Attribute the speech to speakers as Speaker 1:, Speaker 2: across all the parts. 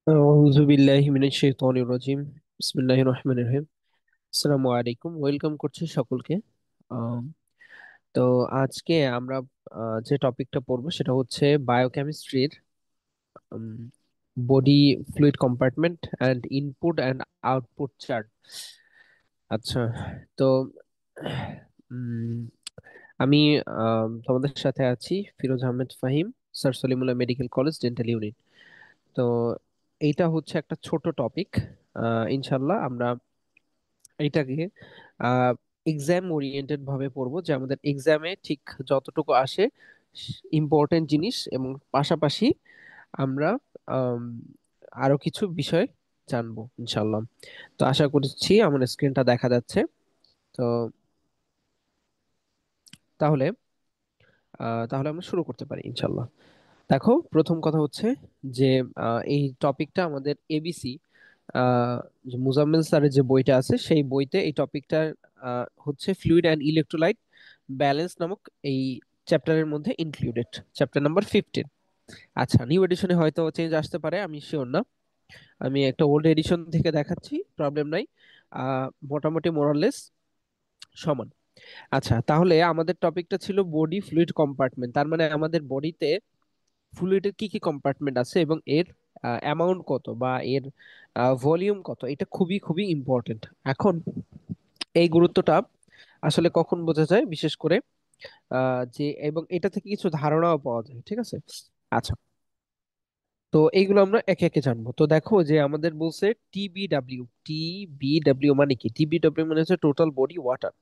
Speaker 1: আউযু বিল্লাহি মিনাশ শাইতানির রাজিম। বিসমিল্লাহির রহমানির রহিম। আসসালামু আলাইকুম, ওয়েলকাম করছি সকলকে। আম, তো আজকে আমরা যে টপিকটা পড়বো সেটা হচ্ছে বায়োকেমিস্ট্রির body fluid compartment and input and output chart. আচ্ছা, তো উম, আমি তোমাদের সাথে আছি Firoz Ahmed Fahim, sir Salimullah Medical College Dental Unit. তো এইটা হচ্ছে একটা ছোট টপিক। ইনশাল্লাহ আমরা এটাকে এক্সাম ওরিয়েন্টেড ভাবে পড়বো, যে আমাদের এক্সামে ঠিক যতটুকু আসে ইম্পর্টেন্ট জিনিস, এবং পাশাপাশি আমরা আম, আরো কিছু বিষয় জানবো ইনশাল্লাহ। তো আশা করছি আমার স্ক্রিনটা দেখা যাচ্ছে। তো তাহলে তাহলে আমরা শুরু করতে পারি ইনশাল্লাহ। দেখো, প্রথম কথা হচ্ছে যে এই টপিকটা আমাদের এবিসি, যে মুজাম্মেল স্যারের যে বইটা আছে সেই বইতে এই টপিকটা হচ্ছে ফ্লুইড অ্যান্ড ইলেকট্রোলাইট ব্যালেন্স নামক এই চ্যাপ্টারের মধ্যে ইনক্লুডেড, চ্যাপ্টার নাম্বার 15। আচ্ছা, নিউ এডিশনে হয়তো চেঞ্জ আসতে পারে, আমি শিওর না। আমি একটা ওল্ড এডিশন থেকে দেখাচ্ছি, প্রবলেম নাই। মোটামুটি মোরালেস সমান। আচ্ছা, তাহলে আমাদের টপিকটা ছিল বডি ফ্লুইড কম্পার্টমেন্ট, তার মানে আমাদের বডিতে ফ্লুইডের কি কি কম্পার্টমেন্ট আছে এবং এর অ্যামাউন্ট কত বা এর ভলিউম কত, এটা খুবই খুবই ইম্পর্টেন্ট। এখন এই গুরুত্বটা আসলে কখন বোঝা যায়, বিশেষ করে যে এবং এটা থেকে কিছু ধারণাও পাওয়া যায়, ঠিক আছে? আচ্ছা, তো এইগুলো আমরা একে একে জানবো। তো দেখো, যে আমাদের বলছে টিবিডাব্লিউ। টিবিডাব্লিউ মানে কি? টিবিডাব্লিউ মানে হচ্ছে টোটাল বডি ওয়াটার।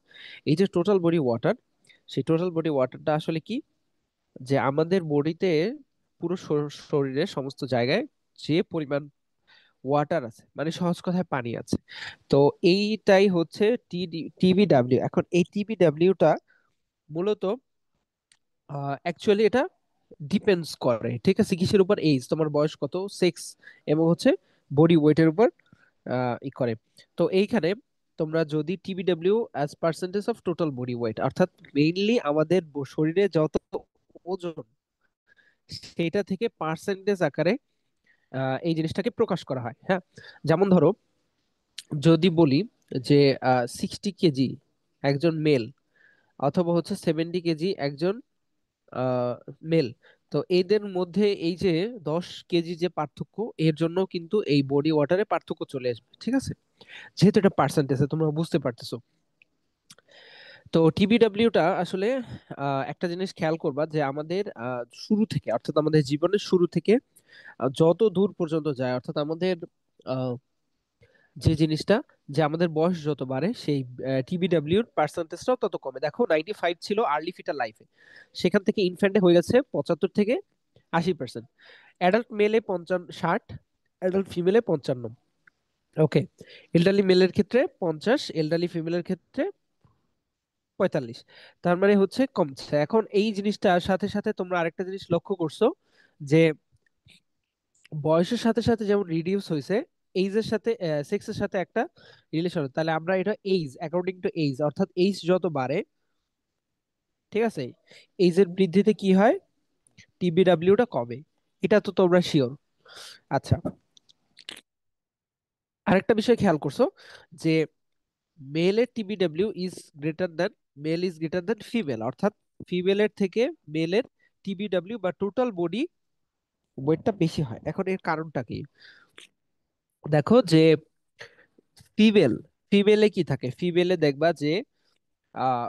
Speaker 1: এই যে টোটাল বডি ওয়াটার, সেই টোটাল বডি ওয়াটারটা আসলে কি? যে আমাদের বডিতে পুরো শরীরের সমস্ত জায়গায় যে পরিমাণ ওয়াটার আছে, মানে সহজ কথায় পানি আছে, তো এইটাই হচ্ছে টিবিডাব্লিউ। এখন এই টিবিডাব্লিউটা মূলত অ্যাকচুয়ালি এটা ডিপেন্ডস করে, ঠিক আছে, কিসের উপর? এইজ, তোমার বয়স কত, সেক্স, এবং হচ্ছে বডি ওয়েটের উপর করে। তো এইখানে তোমরা যদি TBW as percentage of total body weight, অর্থাৎ মেইনলি আমাদের শরীরে যত ওজন, সেটা থেকে পার্সেন্টেজ আকারে এই জিনিসটাকে প্রকাশ করা হয়। হ্যাঁ, যেমন ধরো, যদি বলি যে 60 কেজি একজন মেল, অথবা হচ্ছে 70 কেজি একজন মেল, তো এদের মধ্যে এই যে 10 কেজি যে পার্থক্য, এর জন্য কিন্তু এই বডি ওয়াটারে পার্থক্য চলে আসবে, ঠিক আছে? যেহেতু এটা পার্সেন্টেজে, তোমরা বুঝতে পারতেছো। তো টিবিডব্লিউটা আসলে একটা জিনিস খেয়াল করবা, যে আমাদের শুরু থেকে, অর্থাৎ আমাদের জীবনের শুরু থেকে যত দূর পর্যন্ত যায়, অর্থাৎ আমাদের আহ, যে জিনিসটা, যে আমাদের বয়স যত বাড়ে, সেই টিবিডব্লিউর পার্সেন্টেজটাও তত কমে। দেখো, 95 ছিল আর্লি ফিটাল লাইফে, সেখান থেকে ইনফ্যান্টে হয়ে গেছে 75 থেকে 80%। অ্যাডাল্ট মেলে 55, 60, অ্যাডাল্ট ফিমেলে 55। ওকে, এলডারলি মেলের ক্ষেত্রে 50, এলডারলি ফিমেলের ক্ষেত্রে 45। তার মানে হচ্ছে কমছে। এখন এই জিনিসটার সাথে সাথে তোমরা আরেকটা জিনিস লক্ষ্য করছো, যে বয়সের সাথে সাথে যেমন রিডিউস হয়েছে, এইজের সাথে, সেক্সের সাথে একটা রিলেশন। তাহলে আমরা এটা এইজ, অ্যাকর্ডিং টু এইজ, অর্থাৎ এইজ যত বাড়ে, ঠিক আছে, এইজের বৃদ্ধিতে কি হয়? টিবিডব্লিউটা কমে। এটা তো তোমরা শিওর। আচ্ছা, আরেকটা বিষয় খেয়াল করছো, যে মেলের TBW is greater than, male is greater than female, অর্থাৎ ফিমেলের থেকে মেলের টিবিডব্লিউ বা টোটাল বডি ওয়েটটা বেশি হয়। এখন এর কারণটা কি? দেখো, যে ফিমেল, ফিমেলে কি থাকে? ফিমেলে দেখবা যে আহ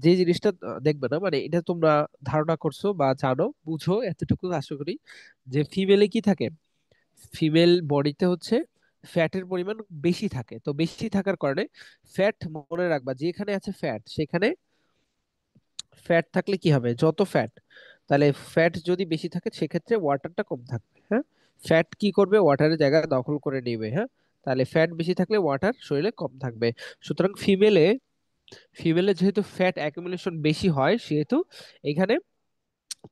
Speaker 1: যে জিনিসটা দেখবে না, মানে এটা তোমরা ধারণা করছো বা জানো, বুঝো এতটুকু আশা করি, যে ফিমেলে কি থাকে? ফিমেল বডিতে হচ্ছে ফ্যাটের পরিমাণ বেশি থাকে। তো বেশি থাকার কারণে ফ্যাট, মনে রাখবা যেখানে আছে ফ্যাট, সেখানে ফ্যাট থাকলে কি হবে? যত ফ্যাট, তাহলে ফ্যাট যদি বেশি থাকে সেক্ষেত্রে ওয়াটারটা কম থাকবে। হ্যাঁ, ফ্যাট কি করবে? ওয়াটারের জায়গা দখল করে নেবে। হ্যাঁ, তাহলে ফ্যাট বেশি থাকলে ওয়াটার শরীরে কম থাকবে। সুতরাং ফিমেলে, ফিমেলে যেহেতু ফ্যাট অ্যাকুমুলেশন বেশি হয়, সেহেতু এখানে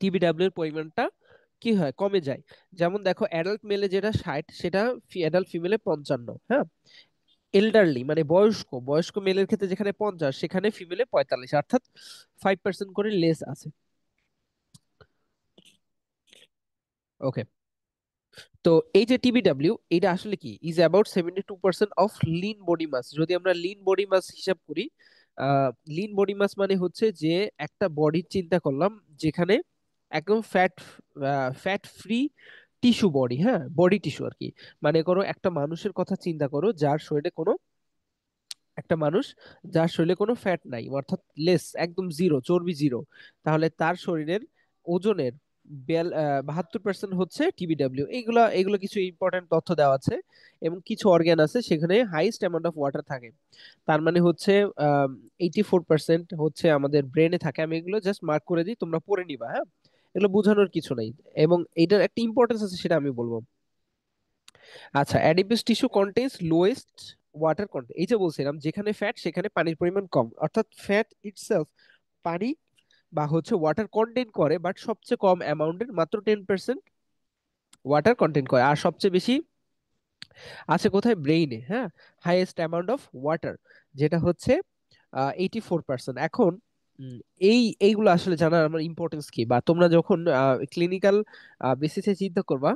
Speaker 1: টিবিডব্লিউ এর পরিমাণটা কি হয়? কমে যায়। যেমন দেখো, অ্যাডাল্ট মেলে যেটা 60, সেটা অ্যাডাল্ট ফিমেলে 55। হ্যাঁ, এল্ডারলি মানে বয়স্ক, বয়স্ক মেলের ক্ষেত্রে যেখানে 50, সেখানে ফিমেলে 45, অর্থাৎ 5% করে লেস আছে। ওকে, তো এই যে টিবিডব্লিউ, এটা আসলে কি, is about 72% of lean body mass. যদি আমরা লিন বডি মাস হিসাব করি, লিন বডি মাস মানে হচ্ছে যে একটা বডির চিন্তা করলাম যেখানে একদম ফ্যাট ফ্রি টিস্যু বডি, হ্যাঁ, বডি টিস্যু আর কি। মানে করো একটা মানুষের কথা চিন্তা করো যার শরীরে কোনো, একটা মানুষ যার শরীরে কোনো ফ্যাট নাই, অর্থাৎ লেস, একদম জিরো, চর্বি জিরো, তাহলে তার শরীরের ওজনের 72% হচ্ছে টিবিডব্লিউ। এইগুলা এগুলো কিছু ইম্পর্টেন্ট তথ্য দেওয়া আছে। এবং কিছু অর্গ্যান আছে সেখানে হাইস্ট অ্যামাউন্ট অফ ওয়াটার থাকে। তার মানে হচ্ছে 84% হচ্ছে আমাদের ব্রেনে থাকে। আমি এগুলো জাস্ট মার্ক করে দিই, তোমরা পড়ে নিবা, হ্যাঁ, এগুলো বোঝানোর কিছু নাই। এবং এটার একটা ইম্পর্টেন্স আছে, সেটা আমি বলবো। আচ্ছা, adipose tissue contains lowest water content. এই যে বলছিলাম, যেখানে ফ্যাট সেখানে পানির পরিমাণ কম, অর্থাৎ ফ্যাট ইটসেলফ পানি বা হচ্ছে ওয়াটার কন্টেইন করে, বাট সবচেয়ে কম অ্যামাউন্টের, মাত্র 10% ওয়াটার কন্টেইন করে। আর সবচেয়ে বেশি আছে কোথায়? ব্রেইনে, হ্যাঁ, হাইয়েস্ট অ্যামাউন্ট অফ ওয়াটার, যেটা হচ্ছে 84%। এখন উম, এইগুলো আসলে জানার আমার ইম্পর্টেন্স কি, বা তোমরা যখন ক্লিনিক্যাল বেসিসে চিন্তা করবা,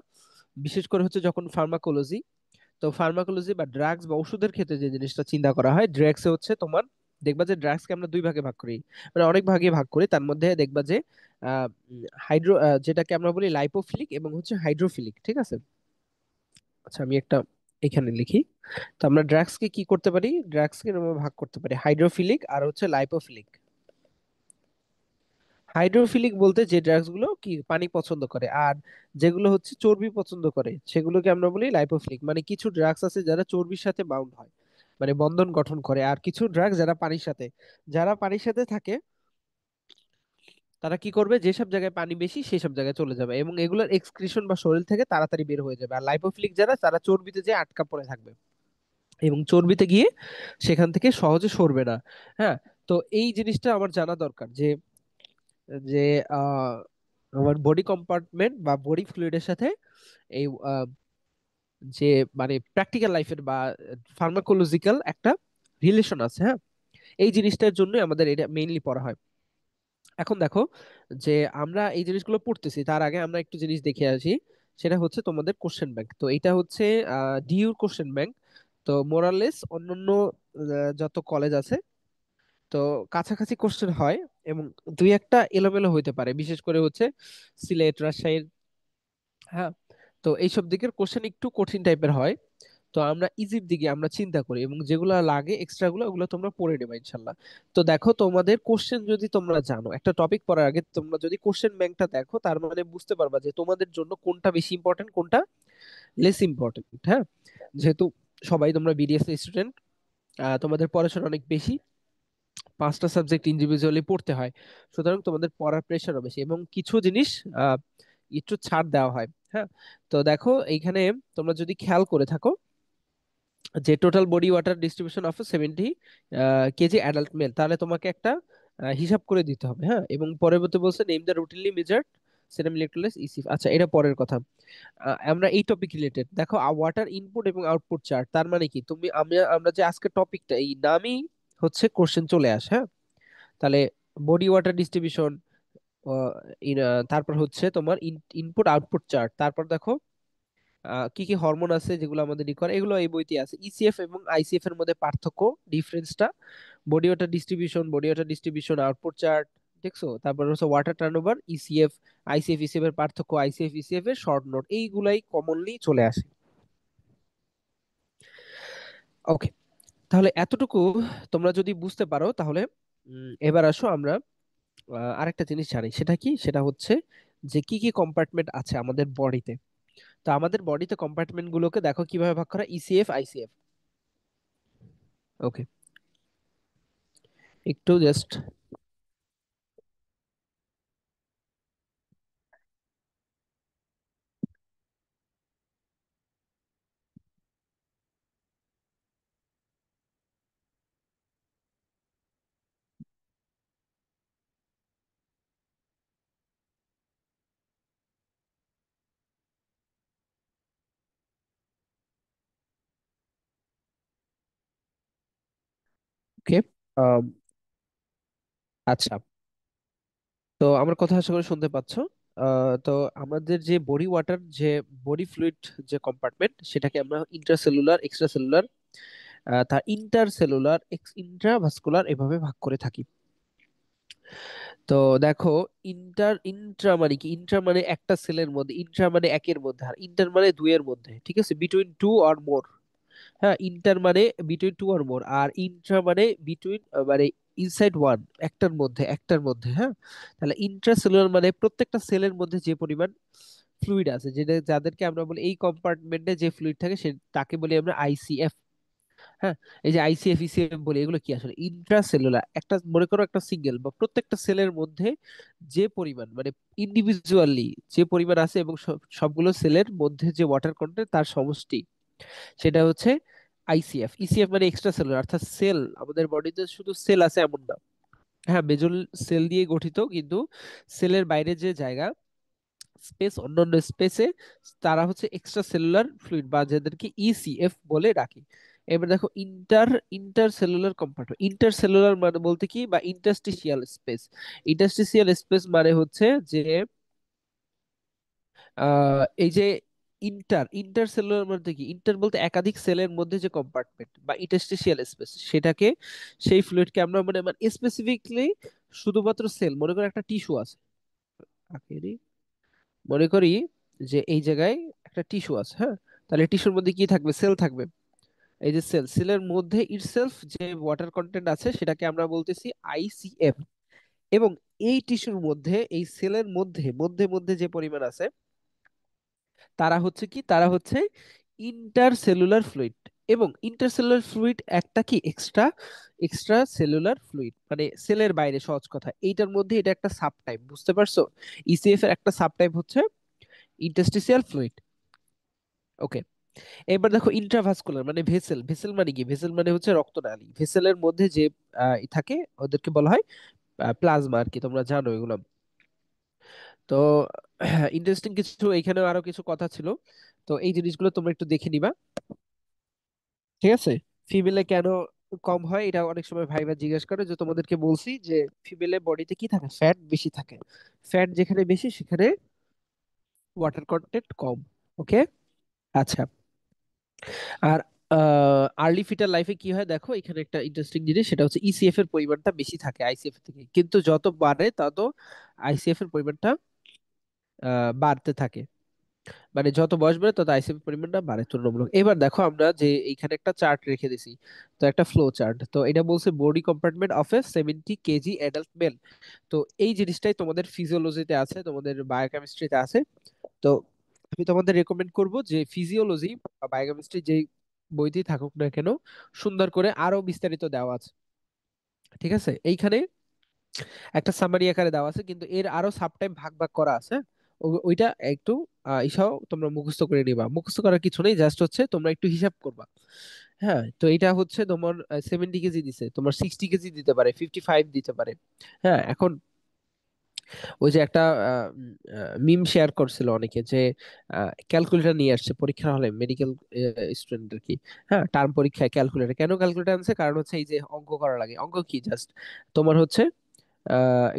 Speaker 1: বিশেষ করে হচ্ছে যখন ফার্মাকোলজি, তো ফার্মাকোলজি বা ড্রাগস বা ওষুধের ক্ষেত্রে যে জিনিসটা চিন্তা করা হয়, ড্রাগসে হচ্ছে তোমার, দেখবা যে ড্রাগসকে আমরা দুই ভাগে ভাগ করি, মানে অনেক ভাগে ভাগ করি। তার মধ্যে দেখবা যে হাইড্রো, যেটাকে আমরা বলি লাইপোফিলিক এবং হচ্ছে হাইড্রোফিলিক, ঠিক আছে? আচ্ছা, আমি একটা এখানে লিখি। তো আমরা ড্রাগসকে কি করতে পারি, ড্রাগসকে আমরা ভাগ করতে পারি হাইড্রোফিলিক আর হচ্ছে লাইপোফিলিক। হাইড্রোফিলিক বলতে যে ড্রাগস গুলো কি পানি পছন্দ করে, আর যেগুলো হচ্ছে চর্বি পছন্দ করে সেগুলোকে আমরা বলি লাইপোফিলিক। মানে কিছু ড্রাগস আছে যারা চর্বির সাথে বাউন্ড হয়, মানে বন্ধন গঠন করে, আর কিছু ড্রাগস যারা পানির সাথে, যারা পানির সাথে থাকে, তারা কি করবে, যেসব জায়গায় পানি বেশি সেসব জায়গায় চলে যাবে এবং এগুলোর এক্সক্রিশন বা শরীর থেকে তাড়াতাড়ি বের হয়ে যাবে। আর লাইপোফিলিক যারা, তারা চর্বিতে যে আটকা পড়ে থাকবে এবং চর্বিতে গিয়ে সেখান থেকে সহজে সরবে না। হ্যাঁ, তো এই জিনিসটা আমার জানা দরকার যে, যে আহ, আমার বডি কম্পার্টমেন্ট বা বডি ফ্লুইডের সাথে এই যে মানে প্র্যাকটিক্যাল লাইফের বা ফার্মাকোলজিক্যাল একটা রিলেশন আছে, হ্যাঁ। এই জিনিসটার জন্য আমাদের এটা মেইনলি পড়া হয়। এখন দেখো, যে আমরা এই জিনিসগুলো পড়তেছি তার আগে আমরা একটু জিনিস দেখে আসি। সেটা হচ্ছে তোমাদের কোশ্চেন ব্যাংক। তো এটা হচ্ছে ডিইউর কোশ্চেন ব্যাংক। তো মোরালেস অন্যান্য যত কলেজ আছে, তো কাছাকাছি কোশ্চেন হয় এবং দুই একটা এলোমেলো হইতে পারে, বিশেষ করে হচ্ছে সিলেট, রাজশাহীর, হ্যাঁ। তো এইসব দিকের কোশ্চেন একটু কঠিন টাইপের হয়। তো আমরা ইজির দিকে আমরা চিন্তা করি এবং যেগুলো লাগে এক্সট্রা গুলো, ওগুলো তোমরা পড়ে নেবে ইনশাল্লাহ। তো দেখো, তোমাদের কোশ্চেন যদি তোমরা জানো, একটা টপিক পড়ার আগে তোমরা যদি কোশ্চেন ব্যাংকটা দেখো, তার মানে বুঝতে পারবা যে তোমাদের জন্য কোনটা বেশি ইম্পর্টেন্ট, কোনটা লেস ইম্পর্টেন্ট, হ্যাঁ। যেহেতু সবাই তোমরা বিডিএস স্টুডেন্ট, তোমাদের পড়াশোনা অনেক বেশি, 5টা সাবজেক্ট ইন্ডিভিজুয়ালি পড়তে হয়, সুতরাং তোমাদের পড়ার প্রেশারও বেশি এবং কিছু জিনিস আহ, একটু ছাড় দেওয়া হয়, হ্যাঁ। তো দেখো এইখানে তোমরা যদি খেয়াল করে থাকো, যে total body water distribution of 70 KG adult male, তাহলে তোমাকে একটা হিসাব করে দিতে হবে, হ্যাঁ। এবং পরবর্তী বলছে name the routinely measured serum electrolyte ECF. আচ্ছা, এটা পরের কথা। আমরা এই টপিক রিলেটেড দেখো, ওয়াটার ইনপুট এবং আউটপুট চার্ট, তার মানে কি, তুমি আমরা যে আজকের টপিকটা, এই নামই হচ্ছে কোশ্চেন চলে আসে, হ্যাঁ। তাহলে বডি ওয়াটার ডিস্ট্রিবিউশন, তারপর হচ্ছে তোমার ইনপুট আউটপুট চার্ট, তারপর দেখো কি কি হরমোন আছে যেগুলো আমাদের ই করে, এগুলো এই বইতে আছে। ইসিএফ এবং আইসিএফ এর মধ্যে পার্থক্য, ডিফারেন্সটা, body water distribution, output chart, দেখছো? তারপর হচ্ছে water turnover, ECF, ICF, ECF এর পার্থক্য, আইসিএফ ইসিএফ এর শর্ট নোট, এইগুলাই কমনলি চলে আসে। ওকে, তাহলে এতটুকু তোমরা যদি বুঝতে পারো, তাহলে এবার আসো আমরা আরেকটা জিনিস জানি, সেটা কি, সেটা হচ্ছে যে কি কি কম্পার্টমেন্ট আছে আমাদের বডিতে। তো আমাদের বডিতে কম্পার্টমেন্ট গুলোকে দেখো কিভাবে ভাগ করা, ইসিএফ, আইসিএফ। ওকে, একটু জাস্ট, ওকে। আচ্ছা, তো আমার কথা আশা করি শুনতে পাচ্ছ। তো আমাদের যে বডি ওয়াটার যে বডি ফ্লুইড যে কম্পার্টমেন্ট সেটাকে আমরা ইন্ট্রাসেলুলার, এক্সট্রাসেলুলার, তার ইন্টারসেলুলার, ইন্ট্রাভাস্কুলার এভাবে ভাগ করে থাকি। তো দেখো, ইন্ট্রা মানে কি? ইন্ট্রা মানে একটা সেলের মধ্যে, ইন্ট্রা মানে একের মধ্যে, আর ইন্টার মানে দুইয়ের মধ্যে, ঠিক আছে, বিটুইন টু অর মোর। হ্যাঁ, ইন্টার মানে বিটুইন টু অর মোর, আর ইন্ট্রা মানে বিটুইন, মানে ইনসাইড ওয়ান, একটার মধ্যে, হ্যাঁ। তাহলে ইন্ট্রাসেলুলার মানে প্রত্যেকটা সেলের মধ্যে যে পরিমাণ ফ্লুইড আছে, যেটা যাদেরকে আমরা বলি এই কম্পার্টমেন্টে যে ফ্লুইড থাকে সে তাকে বলি আমরা আইসিএফ। হ্যাঁ, এই যে আইসিএফ, ইসিএফ বলি, এগুলো কি আসলে? ইন্ট্রাসেলুলার, একটা মনে করো একটা সিঙ্গেল বা প্রত্যেকটা সেলের মধ্যে যে পরিমাণ, মানে ইন্ডিভিজুয়ালি যে পরিমাণ আছে, এবং সবগুলো সেলের মধ্যে যে ওয়াটার কন্টেন্ট তার সমষ্টি, সেটা হচ্ছে আইসিএফ। ইসিএফ মানে এক্সট্রা সেলুলার, অর্থাৎ সেল, আমাদের বডিতে শুধু সেল আছে এমন না। হ্যাঁ, মেজর সেল দিয়ে গঠিত, কিন্তু সেলের বাইরে যে জায়গা, স্পেস, অন্যান্য স্পেসে, তারা হচ্ছে এক্সট্রা সেলুলার ফ্লুইড, বা যাদেরকে ইসিএফ বলে ডাকি। এবার দেখো, inter cellular compartment. Inter cellular মানে বলতে কি, বা ইন্টারস্টিশিয়াল স্পেস। ইন্টারস্টিশিয়াল স্পেস মানে হচ্ছে যে এই যে ইন্টার সেলুলার মধ্যে কি, ইন্টার বলতে একাধিক সেলের মধ্যে যে কম্পার্টমেন্ট বা ইন্টারস্টিশিয়াল স্পেস, সেটাকে, সেই ফ্লুইডকে আমরা মানে মানে স্পেসিফিকলি শুধুমাত্র সেল, মনে করো একটা টিস্যু আছে, আখেরি, মনে করি যে এই জায়গায় একটা টিস্যু আছে, হ্যাঁ। তাহলে টিস্যুর মধ্যে কি থাকবে? সেল থাকবে। এই যে সেলের মধ্যে ইটসেলফ যে ওয়াটার কন্টেন্ট আছে সেটাকে আমরা বলতেছি আইসিএফ। এবং এই টিস্যুর মধ্যে, এই সেলের মধ্যে মধ্যে মধ্যে যে পরিমাণ আছে, তারা হচ্ছে কি, তারা হচ্ছে ইন্টারসেলুলার ফ্লুইড। এবং ইন্টারসেলুলার ফ্লুইড একটা কি, এক্সট্রা সেলুলার ফ্লুইড, মানে সেলের বাইরে, সহজ কথা। এইটার মধ্যে এটা একটা সাব টাইপ, বুঝতে পারছো? ইসিএফ এর একটা সাব টাইপ হচ্ছে ইন্টারস্টিসিয়াল ফ্লুইড। ওকে। এবার দেখো, ইন্ট্রাভাস্কুলার মানে ভেসেল। ভেসেল মানে কি? ভেসেল মানে হচ্ছে রক্তনালী। ভেসেলের মধ্যে যে থাকে, ওদেরকে বলা হয় প্লাজমা আর কি, তোমরা জানো এগুলো। তো ইন্টারেস্টিং কিছু, এখানেও আরো কিছু কথা ছিল। তো এই জিনিসগুলো তোমরা একটু দেখে নিবা, ঠিক আছে? ফিমেলে কেন কম হয়, এটা অনেক সময় ভাইবা জিজ্ঞেস করে, যে তোমাদেরকে বলছি যে ফিমেলে বডিতে কি থাকে, ফ্যাট বেশি থাকে। ফ্যাট যেখানে বেশি সেখানে ওয়াটার কন্টেন্ট কম। ওকে। আচ্ছা। আর আর্লি ফিটার লাইফে কি হয় দেখো, এখানে একটা ইন্টারেস্টিং জিনিস, সেটা হচ্ছে ইসিএফ এর পরিমাণটা বেশি থাকে আইসিএফ এর থেকে, কিন্তু যত বাড়ে তত আইসিএফ এর পরিমাণটা বাড়তে থাকে। মানে যত বয়স বাড়ে তত আইসিএফ এর পরিমাণটা বাড়ে তুলনামূলক। এবার দেখো, আমরা যে এইখানে একটা চার্ট রেখে দিছি, তো একটা ফ্লো চার্ট, তো এটা বলছে body compartment of A 70 KG adult male. তো এই জিনিসটাই তোমাদের ফিজিওলজিতে আছে, তোমাদের বায়োকেমিস্ট্রিতে আছে। তো আমি তোমাদের রেকমেন্ড করব যে ফিজিওলজি বা বায়োকেমিস্ট্রি যে বইতেই থাকুক না কেন, সুন্দর করে আরো বিস্তারিত দেওয়া আছে, ঠিক আছে? এইখানে একটা সামারি আকারে দেওয়া আছে, কিন্তু এর আরো সাবটাইপ ভাগ ভাগ করা আছে। ওইটা একটু ইসাও তোমরা মুখস্থ করে নিবা। মুখস্থ করার কিছু নেই, জাস্ট হচ্ছে তোমরা একটু হিসাব করবা। হ্যাঁ, তো এটা হচ্ছে তোমার 70 কেজি দিছে, তোমার 60 কেজি দিতে পারে, 55 দিতে পারে। হ্যাঁ, এখন ওই যে একটা মিম শেয়ার করছিল অনেকে, যে ক্যালকুলেটর নিয়ে আসছে পরীক্ষার হলে, মেডিকেল স্টুডেন্ট আর কি। হ্যাঁ, টার্ম পরীক্ষায় ক্যালকুলেটর, কেন ক্যালকুলেটর আনছে? কারণ হচ্ছে এই যে অঙ্ক করা লাগে। অঙ্ক কি? জাস্ট তোমার হচ্ছে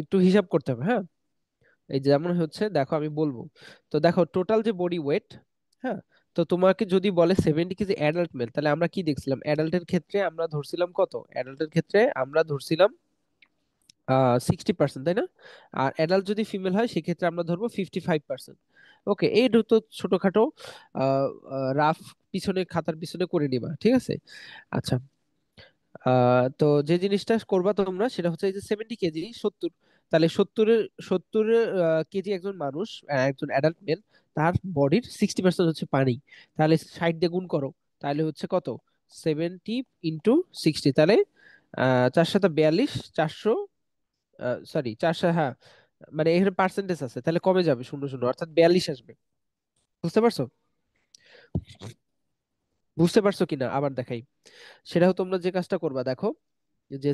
Speaker 1: একটু হিসাব করতে হবে, হ্যাঁ। এই যেমন হচ্ছে, দেখো আমি বলবো, তো দেখো টোটাল যে বডি ওয়েট, হ্যাঁ, তো তোমাকে যদি বলে 70 কেজি অ্যাডাল্ট মেল, তাহলে আমরা কি দেখছিলাম? অ্যাডাল্টের ক্ষেত্রে আমরা ধরছিলাম কত? অ্যাডাল্টের ক্ষেত্রে আমরা ধরছিলাম 60%, তাই না? আর অ্যাডাল্ট যদি ফিমেল হয় সেক্ষেত্রে আমরা ধরবো 55%। ওকে, এই তো ছোটখাটো রাফ পিছনে, খাতার পিছনে করে নিবা, ঠিক আছে? আচ্ছা। তো যে জিনিসটা করবা তোমরা, সেটা হচ্ছে এই যে 70 কেজি, 70, তাহলে 70 কেজি একজন মানুষ, একজন অ্যাডাল্ট মেল, তার বডির 60% হচ্ছে পানি। তাহলে 60 দিয়ে গুণ করো, তাহলে হচ্ছে কত? 70 × 60, তাহলে 4×7 = 42, 400, সরি 400, হ্যাঁ, মানে এখানে পার্সেন্টেজ আছে, তাহলে কমে যাবে শূন্য শূন্য, অর্থাৎ 42 আসবে। বুঝতে পারছো? বুঝতে পারছো কিনা আবার দেখাই। সেটাও তোমরা যে কাজটা করবা, দেখো, যে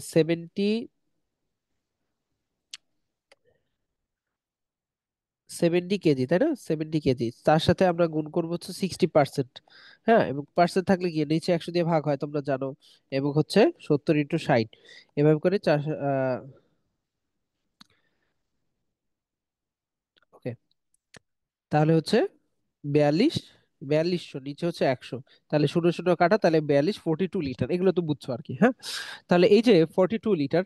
Speaker 1: 70 কেজি, তাই না? 70 কেজি, তার সাথে আমরা গুণ করবো হচ্ছে 60%। হ্যাঁ, এবং পার্সেন্ট থাকলে গিয়ে নিচে 100 দিয়ে ভাগ হয়, তোমরা জানো। এবং হচ্ছে 70 × 60, এভাবে করে 4। ওকে। তাহলে হচ্ছে 42, 4200 নিচে হচ্ছে 100, তাহলে 0 0 কাটা, তাহলে 42, 42 লিটার, এগুলো তো বুঝছো আর কি, হ্যাঁ। তাহলে এই যে 42 লিটার,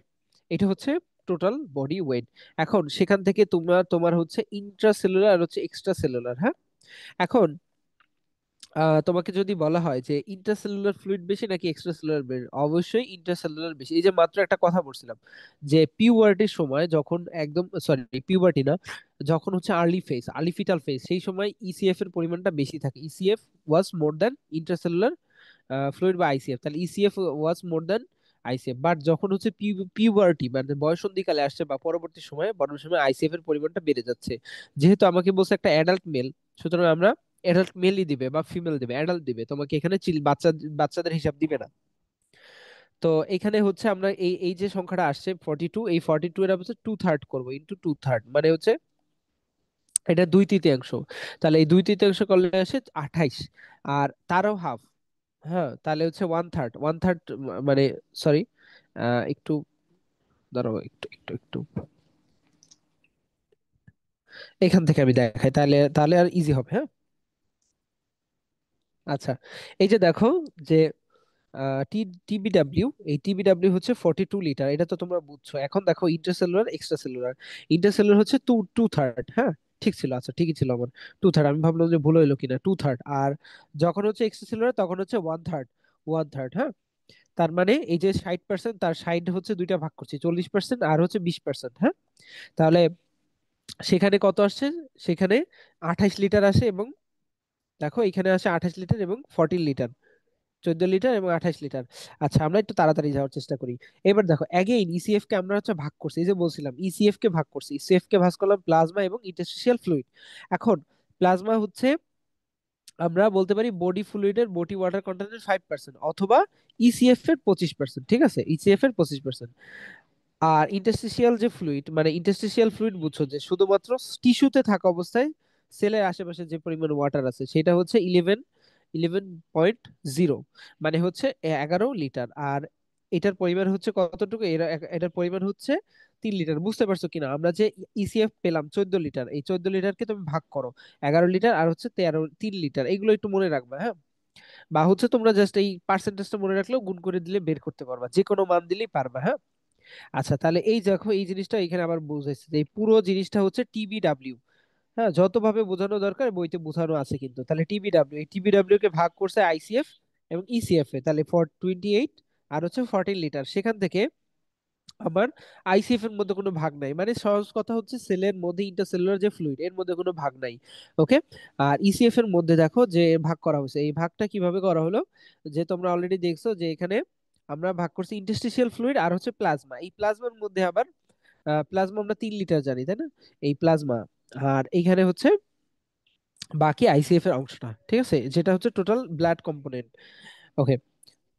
Speaker 1: এটা হচ্ছে টোটাল বডি ওয়েট। এখন সেখান থেকে তোমার তোমার হচ্ছে ইন্ট্রাসেলুলার আর হচ্ছে এক্সট্রা সেলুলার, হ্যাঁ। এখন তোমাকে যদি বলা হয় যে ইন্টারসেলুলার ফ্লুইড বেশি নাকি এক্সট্রাসেলুলার বেশি, অবশ্যই ইন্টারসেলুলার বেশি। এই যে মাত্র একটা কথা বলছিলাম যে পিউবার্টির সময়, যখন একদম, সরি পিউবার্টি না, যখন হচ্ছে early phase, early fetal phase, সেই সময় ইসিএফ এর পরিমাণটা বেশি থাকে, ইসিএফ ওয়াজ মোর দ্যান ইন্টারসেলুলার ফ্লুইড বা আইসিএফ, তাহলে ECF was more than ICF. But যখন হচ্ছে পিউবার্টি মানে বয়সন্ধিকালে আসছে বা পরবর্তী সময়ে, বর্তমান সময় আইসিএফ এর পরিমাণটা বেড়ে যাচ্ছে। যেহেতু আমাকে বলছে একটা অ্যাডাল্ট মেল, সুতরাং আমরা অ্যাডাল্ট মেলই দিবে বা ফিমেল দিবে, অ্যাডাল্ট দিবে, তোমাকে এখানে বাচ্চাদের হিসাব দিবে না। তো এখানে হচ্ছে আমরা এই এই যে সংখ্যাটা আসছে 42, এই 42 এর হচ্ছে 2/3 করবো, ইন্টু 2/3 মানে হচ্ছে এটা 2/3। তাহলে এই 2/3 করলে আসে 28, আর তারও হাফ, হ্যাঁ, তাহলে হচ্ছে 1/3, 1/3 মানে, সরি, একটু দাঁড়াও, একটু একটু একটু এখান থেকে আমি দেখাই, তাহলে তাহলে আর ইজি হবে, হ্যাঁ। আচ্ছা, এই যে দেখো যে টি টিবিডাব্লিউ, এই টিবিডাব্লিউ হচ্ছে 42 লিটার, এটা তো তোমরা বুঝছো। এখন দেখো ইন্টারসেলুলার এক্সট্রা সেলুলার, ইন্টারসেলুলার হচ্ছে টু টু থার্ড, হ্যাঁ, ঠিক ছিল, আচ্ছা ঠিকই ছিল আমার, 2/3, আমি ভাবলাম যে ভুল হইলো কিনা, 2/3। আর যখন হচ্ছে এক্সট্রা সেলুলার তখন হচ্ছে 1/3, 1/3, হ্যাঁ। তার মানে এই যে 60%, তার 60 হচ্ছে দুইটা ভাগ করছি, 40% আর হচ্ছে 20%, হ্যাঁ। তাহলে সেখানে কত আসছে, সেখানে 28 লিটার আসে, এবং দেখো এখানে আসে 28 লিটার এবং 14 লিটার, 14 লিটার এবং 28 লিটার। আচ্ছা, আমরা একটু তাড়াতাড়ি যাওয়ার চেষ্টা করি। এবার দেখো এগেইন ইসিএফ কে আমরা হচ্ছে ভাগ করছি, এই যে বলছিলাম ইসিএফ কে ভাগ করছি, ইসিএফ কে ভাগ করলাম প্লাজমা এবং ইন্টারস্টিশিয়াল ফ্লুইড। এখন প্লাজমা হচ্ছে, আমরা বলতে পারি বডি ফ্লুইডের, বডি ওয়াটার কন্টেন্টের 5%, অথবা ইসিএফ এর 25%, ঠিক আছে, ইসিএফ এর 25%। আর ইন্টারস্টিশিয়াল যে ফ্লুইড, মানে ইন্টারস্টিশিয়াল ফ্লুইড বুঝছো, যে শুধুমাত্র টিস্যুতে থাকা অবস্থায় সেলের আশেপাশে যে পরিমাণ ওয়াটার আছে, সেটা হচ্ছে 11.0, মানে হচ্ছে 11 লিটার। আর এটার পরিমাণ হচ্ছে কতটুকু, এটার পরিমাণ হচ্ছে 3 লিটার। বুঝতে পারছো কিনা, আমরা যে ইসিএফ পেলাম 14 লিটার, এই 14 লিটারকে তুমি ভাগ করো 11 লিটার আর হচ্ছে 3 লিটার, এগুলো একটু মনে রাখবা, হ্যাঁ। বা হচ্ছে তোমরা জাস্ট এই পার্সেন্টেজটা মনে রাখলেও গুণ করে দিলে বের করতে পারবা, যে কোনো মান দিলেই পারবা, হ্যাঁ। আচ্ছা, তাহলে এই দেখো এই জিনিসটা এখানে আবার বুঝাইছে যে এই পুরো জিনিসটা হচ্ছে টিবিডাব্লিউ, হ্যাঁ, যতভাবে বোঝানো দরকার বইতে বোঝানো আছে কিন্তু। তাহলে টিবিডাব্লিউ, এই টিবিডাব্লিউ কে ভাগ করছে আইসিএফ এবং ইসিএফ এ, তাহলে 28 আর হচ্ছে 14 লিটার, সেখান থেকে আবার আইসিএফ এর মধ্যে কোনো ভাগ নাই, মানে সহজ কথা হচ্ছে সেলের মধ্যে ইন্টারসেলুলার যে ফ্লুইড, এর মধ্যে কোনো ভাগ নাই, ওকে। আর ইসিএফ এর মধ্যে দেখো যে ভাগ করা হয়েছে, এই ভাগটা কিভাবে করা হলো, যে তোমরা অলরেডি দেখছো যে এখানে আমরা ভাগ করছি ইন্টারস্টিশিয়াল ফ্লুইড আর হচ্ছে প্লাজমা, এই প্লাজমার মধ্যে আবার প্লাজমা আমরা 3 লিটার জানি, তাই না, এই প্লাজমা। আর এইখানে হচ্ছে বাকি আইসিএফ এর অংশটা, ঠিক আছে, যেটা হচ্ছে টোটাল ব্লাড কম্পোনেন্ট, ওকে।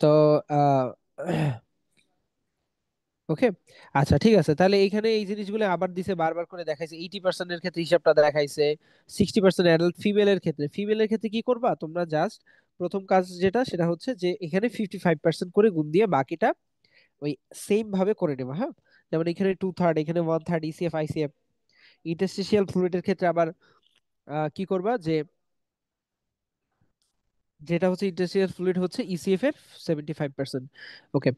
Speaker 1: তো আহ ওকে, আচ্ছা ঠিক আছে, তাহলে এইখানে এই জিনিসগুলো আবার দিছে, বারবার করে দেখাইছে, 80%-এর ক্ষেত্রে হিসাবটা দেখাইছে, 60% অ্যাডাল্ট ফিমেলের ক্ষেত্রে। ফিমেলের ক্ষেত্রে কি করবা তোমরা, জাস্ট প্রথম কাজ যেটা, সেটা হচ্ছে যে এখানে 55% করে গুণ দিয়ে বাকিটা ওই সেম ভাবে করে নেবা, হ্যাঁ। যেমন এখানে 2/3, এখানে 1/3, ইসিএফ আইসিএফ। ইন্টারস্টিশিয়াল ফ্লুইডের ক্ষেত্রে আবার কি করবা, যে যেটা হচ্ছে ইন্টারস্টিশিয়াল ফ্লুইড হচ্ছে ইসিএফ এর 75%, ওকে।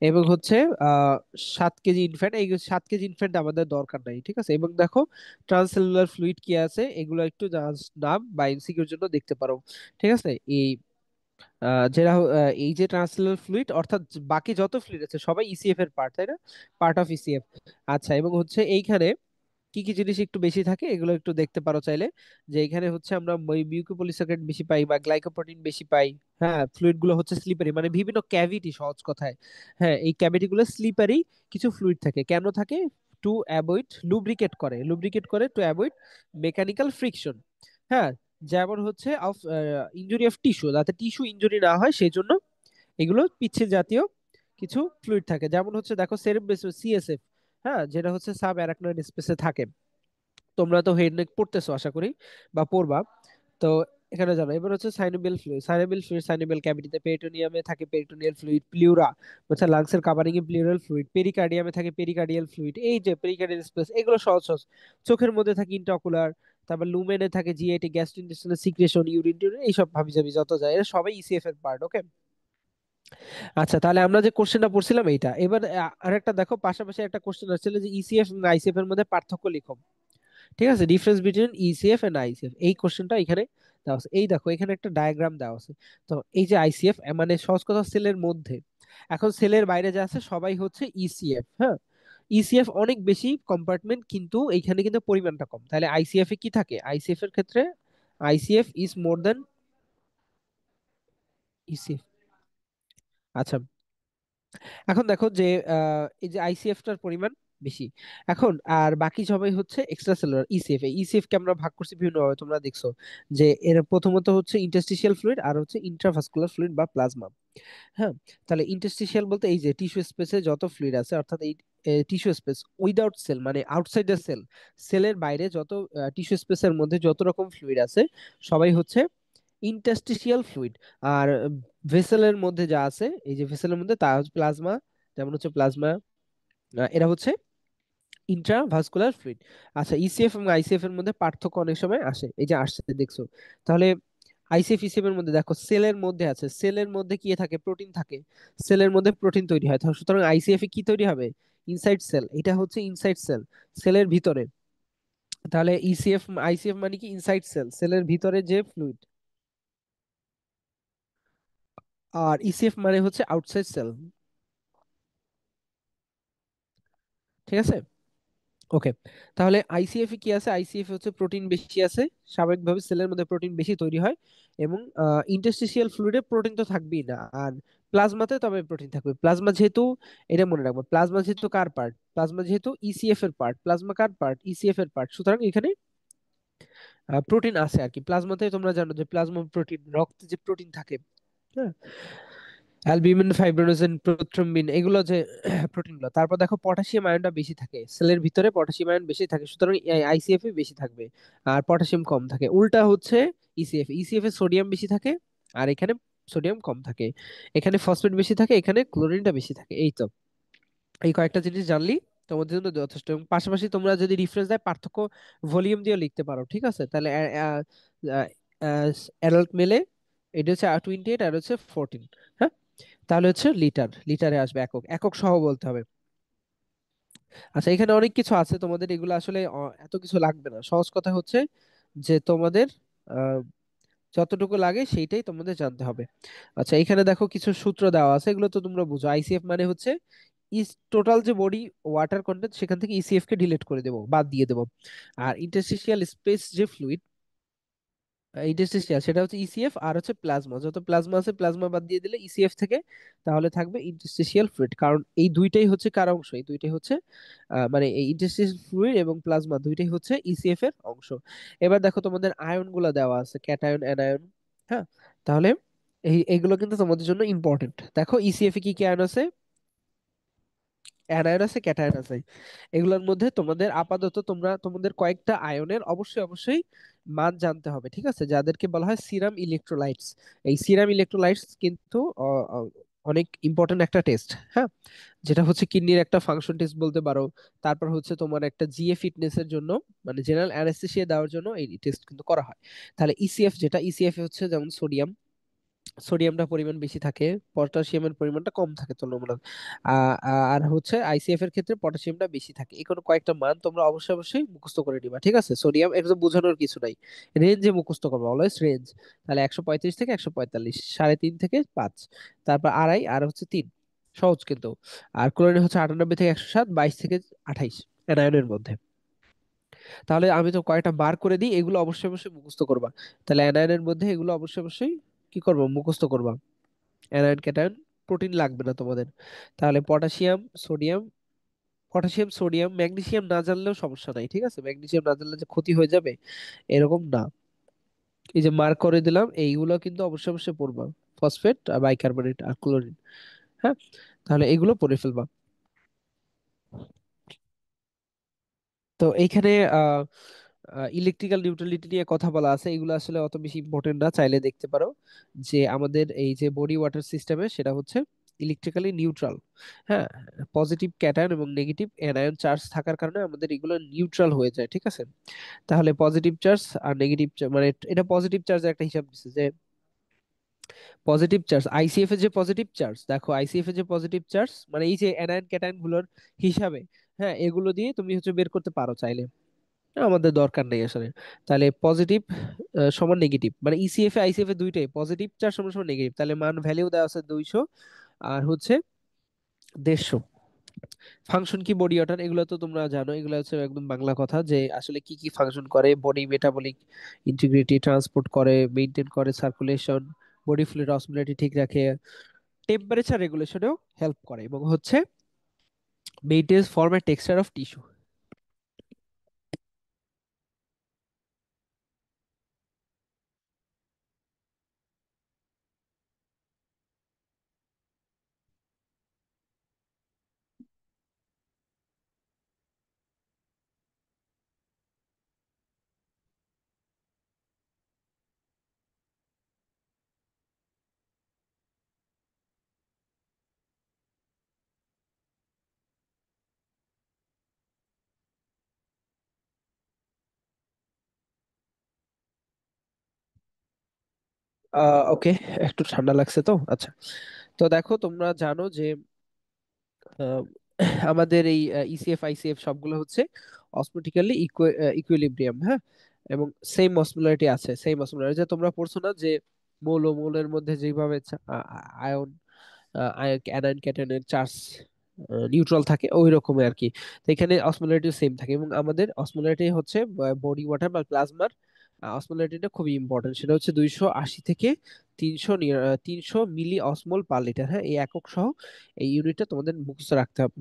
Speaker 1: এবং হচ্ছে আহ 7 কেজি ইনফ্যান্ট, এই 7 কেজি ইনফ্যান্ট আমাদের দরকার নাই, ঠিক আছে। এবং দেখো ট্রান্সসেলুলার ফ্লুইড কি আছে, এগুলো একটু জাস্ট নাম বা এমসিকিউর জন্য দেখতে পারো, ঠিক আছে। এই যেটা এই যে ট্রান্সসেলুলার ফ্লুইড, অর্থাৎ বাকি যত ফ্লুইড আছে সবাই ইসিএফ এর পার্ট, তাই না, পার্ট অফ ইসিএফ। আচ্ছা, এবং হচ্ছে এইখানে কি কি জিনিস একটু বেশি থাকে এগুলো একটু দেখতে পারো চাইলে, যে এখানে হচ্ছে আমরা মিউকোপলিসাকারাইড বেশি পাই বা গ্লাইকোপ্রোটিন বেশি পাই, হ্যাঁ। ফ্লুইড গুলো হচ্ছে স্লিপারি, মানে বিভিন্ন ক্যাভিটি, সহজ কথায়, হ্যাঁ, এই ক্যাভিটি গুলো স্লিপারি কিছু ফ্লুইড থাকে, কেন থাকে, টু অ্যাভয়েড, লুব্রিকেট করে টু অ্যাভয়েড মেকানিক্যাল ফ্রিকশন, হ্যাঁ। যেমন হচ্ছে অফ ইনজুরি অফ টিস্যু, যাতে টিস্যু ইনজুরি না হয় সেই জন্য এগুলো পিচ্ছিল জাতীয় কিছু ফ্লুইড থাকে। যেমন হচ্ছে দেখো সেরেব্রাম, সিএসএফ, হ্যাঁ, যেটা হচ্ছে সাব অ্যারাকনয়েড স্পেসে থাকে। তোমরা তো হেড নেক পড়তেছো আশা করি বা পড়বা। তো এখানে জানো। এবার হচ্ছে সাইনোবিয়াল ফ্লুইড, সাইনোবিয়াল ক্যাভিটিতে, পেরিটোনিয়ামে থাকে পেরিটোনিয়াল ফ্লুইড, প্লিউরা হচ্ছে লাংসের কাভারিং এ প্লিউরাল ফ্লুইড, পেরিকার্ডিয়ামে থাকে পেরিকার্ডিয়াল ফ্লুইড, এই যে পেরিকার্ডিয়াল স্পেস, এগুলো সহজ সহজ। চোখের মধ্যে থাকে ইন্ট্রাঅকুলার, তারপর লুমেনে থাকে জিআইটি, গ্যাস্ট্রোইন্টেস্টিনাল সিক্রেশন, ইউরিন টিউরিন, এইসব ভাবি যাবি যত যায়, এরা সবাই ইসিএফ এর পার্ট। ওকে। আচ্ছা, তাহলে আমরা যে কোশ্চেনটা পড়ছিলাম এইটা, এবার আরেকটা দেখো, পাশাপাশি একটা কোশ্চেন আসছিল যে ইসিএফ এবং আইসিএফ এর মধ্যে পার্থক্য লিখো। ঠিক আছে, difference between ECF and ICF, এই কোশ্চেনটা এখানে দেওয়া আছে। এই দেখো এখানে একটা ডায়াগ্রাম দেওয়া আছে। তো এই যে আইসিএফ মানে সহজ কথা সেলের মধ্যে, এখন সেলের বাইরে যা আছে সবাই হচ্ছে ইসিএফ। হ্যাঁ, ইসিএফ অনেক বেশি কম্পার্টমেন্ট, কিন্তু এইখানে কিন্তু পরিমাণটা কম। তাহলে আইসিএফ এ কি থাকে, আইসিএফ এর ক্ষেত্রে ICF is more than ECF. আচ্ছা, এখন দেখো যে এই যে আইসিএফ টার পরিমাণ বেশি। এখন আর বাকি সবাই হচ্ছে এক্সট্রা সেলুলার ইসিএফ। এই ইসিএফ কে আমরা ভাগ করছি বিভিন্ন ভাবে, তোমরা দেখছো যে এর প্রথমত হচ্ছে ইন্টারস্টিশিয়াল ফ্লুইড আর হচ্ছে ইন্ট্রাভাস্কুলার ফ্লুইড বা প্লাজমা। হ্যাঁ, তাহলে ইন্টারস্টিশিয়াল বলতে এই যে টিস্যু স্পেসে যত ফ্লুইড আছে, অর্থাৎ এই টিস্যু স্পেস উইদাউট সেল মানে আউটসাইড দ্য সেল, সেলের বাইরে যত টিস্যু স্পেসের মধ্যে যত রকম ফ্লুইড আছে সবাই হচ্ছে ইন্টারস্টিশিয়াল ফ্লুইড। আর ভেসেলের মধ্যে যা আছে, এই যে ভেসেলের মধ্যে তা হচ্ছে প্লাজমা, যেমন হচ্ছে প্লাজমা, এরা হচ্ছে ইন্ট্রাভাস্কুলার ফ্লুইড। আচ্ছা, ইসিএফ এবং আইসিএফ এর মধ্যে পার্থক্য অনেক সময় আসে, এই যে আসছে দেখছো। তাহলে আইসিএফ ইসিএফ এর মধ্যে দেখো সেলের মধ্যে আছে, সেলের মধ্যে কি থাকে, প্রোটিন থাকে, সেলের মধ্যে প্রোটিন তৈরি হয়, তাহলে সুতরাং আইসিএফ এ কি তৈরি হবে, ইনসাইড সেল, এটা হচ্ছে ইনসাইড সেল, সেলের ভিতরে। তাহলে ইসিএফ আইসিএফ মানে কি, ইনসাইড সেল, সেলের ভিতরে যে ফ্লুইড। আর ইসিএফ মানে হচ্ছে আউটসাইড সেল। ঠিক আছে। ওকে, তাহলে আইসিএফ এ কি আছে, আইসিএফ হচ্ছে প্রোটিন বেশি আছে, স্বাভাবিকভাবে সেলের মধ্যে প্রোটিন বেশি তৈরি হয়, এবং ইন্টারস্টিশিয়াল ফ্লুইডে প্রোটিন তো থাকবেই না। আর প্লাজমাতে তবে প্রোটিন থাকবে, প্লাজমা যেহেতু, এটা মনে রাখবো, প্লাজমা যেহেতু কার পার্ট, প্লাজমা যেহেতু ইসিএফ এর পার্ট, প্লাজমা কার পার্ট, ইসিএফ এর পার্ট, সুতরাং এখানে প্রোটিন আছে আর কি প্লাজমাতে। তোমরা জানো যে প্লাজমা প্রোটিন, রক্তে যে প্রোটিন থাকে, হ্যাঁ, অ্যালবিউমিন, ফাইব্রিনোজেন, প্রোথ্রম্বিন, এগুলো যে প্রোটিন গুলো। তারপর দেখো পটাশিয়াম আয়নটা বেশি থাকে সেলের ভিতরে, পটাশিয়াম আয়ন বেশি থাকে, সুতরাং আইসিএফ এ বেশি থাকবে, আর পটাশিয়াম কম থাকে। উল্টা হচ্ছে ইসিএফ, ইসিএফ এ সোডিয়াম বেশি থাকে, আর এখানে সোডিয়াম কম থাকে। এখানে ফসফেট বেশি থাকে, এখানে ক্লোরিনটা বেশি থাকে। এই তো, এই কয়েকটা জিনিস জানলি তোমাদের জন্য যথেষ্ট। এবং পাশাপাশি তোমরা যদি রিফারেন্স দেয়, পার্থক্য ভলিউম দিয়ে লিখতে পারো। ঠিক আছে, তাহলে অ্যাডাল্ট মেলে এটা হচ্ছে 28 আর হচ্ছে 14। হ্যাঁ, তাহলে হচ্ছে লিটার, লিটারে আসবে, একক, একক সহ বলতে হবে। আচ্ছা, এখানে অনেক কিছু আছে তোমাদের, এগুলো আসলে এত কিছু লাগবে না। সহজ কথা হচ্ছে যে তোমাদের আহ, যতটুকু লাগে সেইটাই তোমাদের জানতে হবে। আচ্ছা, এখানে দেখো কিছু সূত্র দেওয়া আছে, এগুলো তো তোমরা বুঝো। আইসিএফ মানে হচ্ছে ইস টোটাল যে বডি ওয়াটার কন্টেন্ট, সেখান থেকে ইসিএফ কে ডিলিট করে দেবো, বাদ দিয়ে দেবো। আর ইন্টারস্টিশিয়াল স্পেস যে ফ্লুইড, ইন্টারস্টিশিয়াল সেটা হচ্ছে ইসিএফ, আর হচ্ছে প্লাজমা, যত প্লাজমা আছে প্লাজমা বাদ দিয়ে দিলে ইসিএফ থেকে, তাহলে থাকবে ইন্টারস্টিশিয়াল ফ্লুইড। কারণ এই দুইটাই হচ্ছে কার অংশ, এই দুইটাই হচ্ছে মানে এই ইন্টারস্টিশিয়াল ফ্লুইড এবং প্লাজমা দুইটাই হচ্ছে ইসিএফ এর অংশ। এবার দেখো তোমাদের আয়ন গুলা দেওয়া আছে, ক্যাটায়ন, অ্যানায়ন। হ্যাঁ, তাহলে এইগুলো কিন্তু তোমাদের জন্য ইম্পর্টেন্ট। দেখো ইসিএফ এ কি কি আয়ন আছে, অ্যানায়ন আছে, ক্যাটায়ন আছে। এগুলোর মধ্যে তোমাদের আপাতত তোমরা তোমাদের কয়েকটা আয়নের অবশ্যই অবশ্যই মান জানতে হবে। ঠিক আছে, যাদেরকে বলা হয় সিরাম ইলেকট্রোলাইটস। এই সিরাম ইলেকট্রোলাইটস কিন্তু অনেক ইম্পর্টেন্ট একটা টেস্ট। হ্যাঁ, যেটা হচ্ছে কিডনির একটা ফাংশন টেস্ট বলতে পারো। তারপর হচ্ছে তোমার একটা জিএ ফিটনেস এর জন্য, মানে জেনারেল অ্যানেস্থেসিয়া দেওয়ার জন্য এই টেস্ট কিন্তু করা হয়। তাহলে ইসিএফ যেটা, ইসিএফ হচ্ছে যেমন সোডিয়াম, সোডিয়ামটা পরিমাণ বেশি থাকে, পটাশিয়ামের পরিমাণটা কম থাকে তুলনামূলক। আর হচ্ছে আইসিএফ এর ক্ষেত্রে পটাশিয়ামটা বেশি থাকে। এই কোনো কয়েকটা মান তোমরা অবশ্যই অবশ্যই মুখস্থ করে নিবা। ঠিক আছে, সোডিয়াম একদম বোঝানোর কিছু নাই, রেঞ্জে মুখস্থ করবা, অলওয়েজ রেঞ্জ। তাহলে 135 থেকে 145, 3.5 থেকে 5, তারপর আড়াই, আর হচ্ছে 3, সহজ কিন্তু। আর ক্লোরিন হচ্ছে 98 থেকে 107, 22 থেকে 28 অ্যানায়নের মধ্যে। তাহলে আমি তো কয়েকটা বার করে দিই, এগুলো অবশ্যই অবশ্যই মুখস্থ করবা। তাহলে অ্যানায়নের মধ্যে এগুলো অবশ্যই অবশ্যই কি করবো, মুখস্থ করবা। অ্যানায়ন, ক্যাটায়ন, প্রোটিন লাগবে না তোমাদের। তাহলে potassium, sodium, potassium, sodium, magnesium না জানলেও সমস্যা নাই। ঠিক আছে, ম্যাগনেসিয়াম না জানলে যে ক্ষতি হয়ে যাবে এরকম না। এই যে মার্ক করে দিলাম, এইগুলো কিন্তু অবশ্যই অবশ্যই পড়বা। ফসফেট আর বাইকার্বনেট আর ক্লোরিন। হ্যাঁ, তাহলে এগুলো পড়ে ফেলবা। তো এইখানে ইলেকট্রিক্যাল নিউট্রালিটি নিয়ে কথা বলা আছে, এগুলো আসলে অত বেশি ইম্পর্টেন্ট না, চাইলে দেখতে পারো যে আমাদের এই যে বডি ওয়াটার সিস্টেমে সেটা হচ্ছে ইলেকট্রিক্যালি নিউট্রাল। হ্যাঁ, পজিটিভ ক্যাটায়ন এবং নেগেটিভ অ্যানায়ন চার্জ থাকার কারণে আমাদের এগুলো নিউট্রাল হয়ে যায়, ঠিক আছে। তাহলে পজিটিভ চার্জ আর নেগেটিভ, মানে এটা পজিটিভ চার্জের একটা হিসাব দিচ্ছে যে পজিটিভ চার্জ আইসিএফ এর যে পজিটিভ চার্জ, দেখো আইসিএফ এর যে পজিটিভ চার্জ মানে এই যে অ্যানায়ন ক্যাটায়ন গুলোর হিসাবে, হ্যাঁ এগুলো দিয়ে তুমি হচ্ছে বের করতে পারো চাইলে, আমাদের দরকার নেই আসলে। তাহলে পজিটিভ সমান নেগেটিভ, মানে ইসিএফ এ আইসিএফ এ দুইটাই পজিটিভ চার্জ সমান সমান নেগেটিভ, তাহলে মান ভ্যালিউ দেওয়া আছে 200 আর হচ্ছে 150। ফাংশন কি বডি ওয়াটার, এগুলো তো তোমরা জানো, এগুলো হচ্ছে একদম বাংলা কথা যে আসলে কি কি ফাংশন করে, বডি মেটাবলিক ইন্টিগ্রিটি ট্রান্সপোর্ট করে, মেইনটেইন করে সার্কুলেশন, বডি ফ্লুইড অসমোলারিটি ঠিক রাখে, টেম্পারেচার রেগুলেশনেও হেল্প করে, এবং হচ্ছে maintenance form and texture of tissue. Okay, একটু ঠান্ডা লাগছে তো, আচ্ছা। তো দেখো তোমরা জানো যে আহ, আমাদের এই ইসিএফ আইসিএফ সবগুলো হচ্ছে অসমোটিক্যালি ইকুইলিব্রিয়াম, হ্যাঁ, এবং সেম অসমোলারিটি আছে, সেম অসমোলারিটি যে তোমরা পড়ছো না যে মৌলের মধ্যে যেভাবে আয়ন অ্যানায়ন ক্যাটায়নের চার্জ নিউট্রাল থাকে ওই রকমই আর কি। তো এখানে অসমোলারিটি সেম থাকে, এবং আমাদের অসমোলারিটি হচ্ছে বডি ওয়াটার বা প্লাজমার অসমোলারিটিটা খুবই ইম্পর্টেন্ট, সেটা হচ্ছে 280 থেকে 300 মিলি অসমোল পার লিটার, হ্যাঁ এই একক সহ এই ইউনিটটা তোমাদের মুখস্থ রাখতে হবে।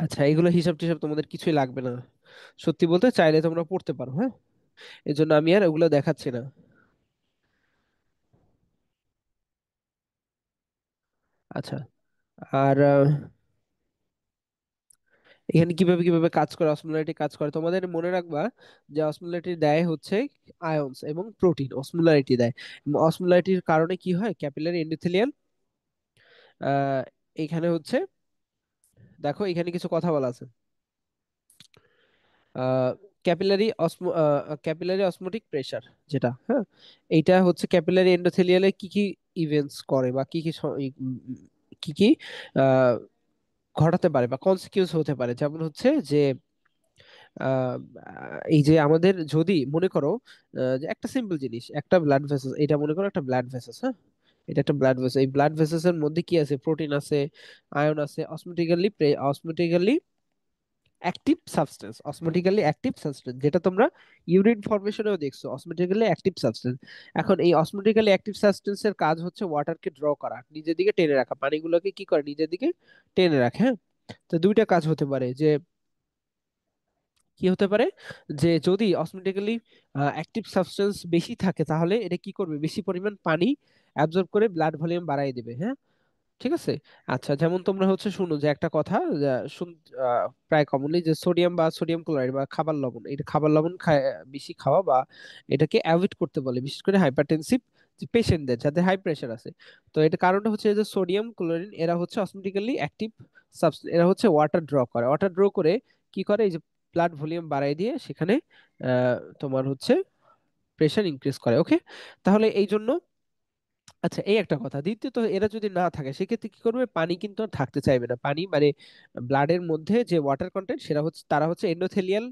Speaker 1: আচ্ছা, এগুলো হিসাব টিসাব তোমাদের কিছুই লাগবে না, সত্যি বলতে চাইলে তোমরা পড়তে পারো, হ্যাঁ, এই জন্য আমি আর ওগুলো দেখাচ্ছি না। আচ্ছা, আর এখানে কিভাবে কিভাবে কাজ করে অসমোলারিটি কাজ করে তোমাদের মনে রাখবা যে অসমোলারিটি দেয় হচ্ছে আয়নস এবং প্রোটিন অসমোলারিটি দেয়। অসমোলারিটির কারণে কি হয়, ক্যাপিলারি এন্ডোথেলিয়াল এখানে হচ্ছে, দেখো এখানে কিছু কথা বলা আছে। ক্যাপিলারি ক্যাপিলারি অসমোটিক প্রেসার যেটা, হ্যাঁ এইটা হচ্ছে ক্যাপিলারি এন্ডোথেলিয়ালে কি কি ইভেন্টস করে বা কি কি কি কি আহ, ঘটাতে পারে বা কনসিকিউস হতে পারে, যেমন হচ্ছে যে আহ, এই যে আমাদের যদি মনে করো যে একটা সিম্পল জিনিস, একটা ব্লাড ভেসেস, এটা মনে করো একটা ব্লাড ভেসেস, হ্যাঁ এটা একটা ব্লাড ভেসেস, এই ব্লাড ভেসেস এর মধ্যে কি আছে, প্রোটিন আছে, আয়ন আছে, অসমোটিক্যালি অ্যাক্টিভ সাবস্টেন্স, অসমোটিক্যালি অ্যাক্টিভ সাবস্টেন্স যেটা তোমরা ইউরিন ফরমেশনেও দেখছো, অসমোটিক্যালি অ্যাক্টিভ সাবস্টেন্স। এখন এই অসমোটিক্যালি অ্যাক্টিভ সাবস্টেন্সের কাজ হচ্ছে ওয়াটারকে ড্র করা, নিজের দিকে টেনে রাখা, পানিগুলোকে কি করে নিজের দিকে টেনে রাখে, হ্যাঁ। তো দুইটা কাজ হতে পারে যে কি হতে পারে, যে যদি অসমেটিক্যালি অ্যাক্টিভ সাবস্টেন্স বেশি থাকে তাহলে এটা কি করবে, বেশি পরিমাণ পানি অ্যাবজর্ব করে ব্লাড ভলিউম বাড়ায় দিবে, হ্যাঁ, ঠিক আছে। আচ্ছা, যেমন তোমরা হচ্ছে শুনো যে একটা কথা প্রায় কমনলি যে সোডিয়াম বা সোডিয়াম ক্লোরাইড বা খাবার লবণ, এটা খাবার লবণ বেশি খাওয়া বা এটাকে অ্যাভয়েড করতে বলে, বিশেষ করে হাইপারটেনসিভ যে পেশেন্টদের যাদের হাই প্রেশার আছে। তো এটা কারণটা হচ্ছে যে সোডিয়াম ক্লোরিন এরা হচ্ছে অসমেটিক্যালি অ্যাক্টিভ সাবস্টেন্স, এরা হচ্ছে ওয়াটার ড্র করে, ওয়াটার ড্র করে কি করে, এই যে ব্লাড ভলিউম বাড়ায় দিয়ে সেখানে তোমার হচ্ছে প্রেশার ইনক্রিজ করে, ওকে। তাহলে এই জন্য, আচ্ছা এই একটা কথা, দ্বিতীয়ত এরা যদি না থাকে সেক্ষেত্রে কি করবে, পানি কিন্তু আর থাকতে চাইবে না, পানি মানে ব্লাডের মধ্যে যে ওয়াটার কন্টেন্ট সেটা হচ্ছে, তারা হচ্ছে এন্ডোথেলিয়াল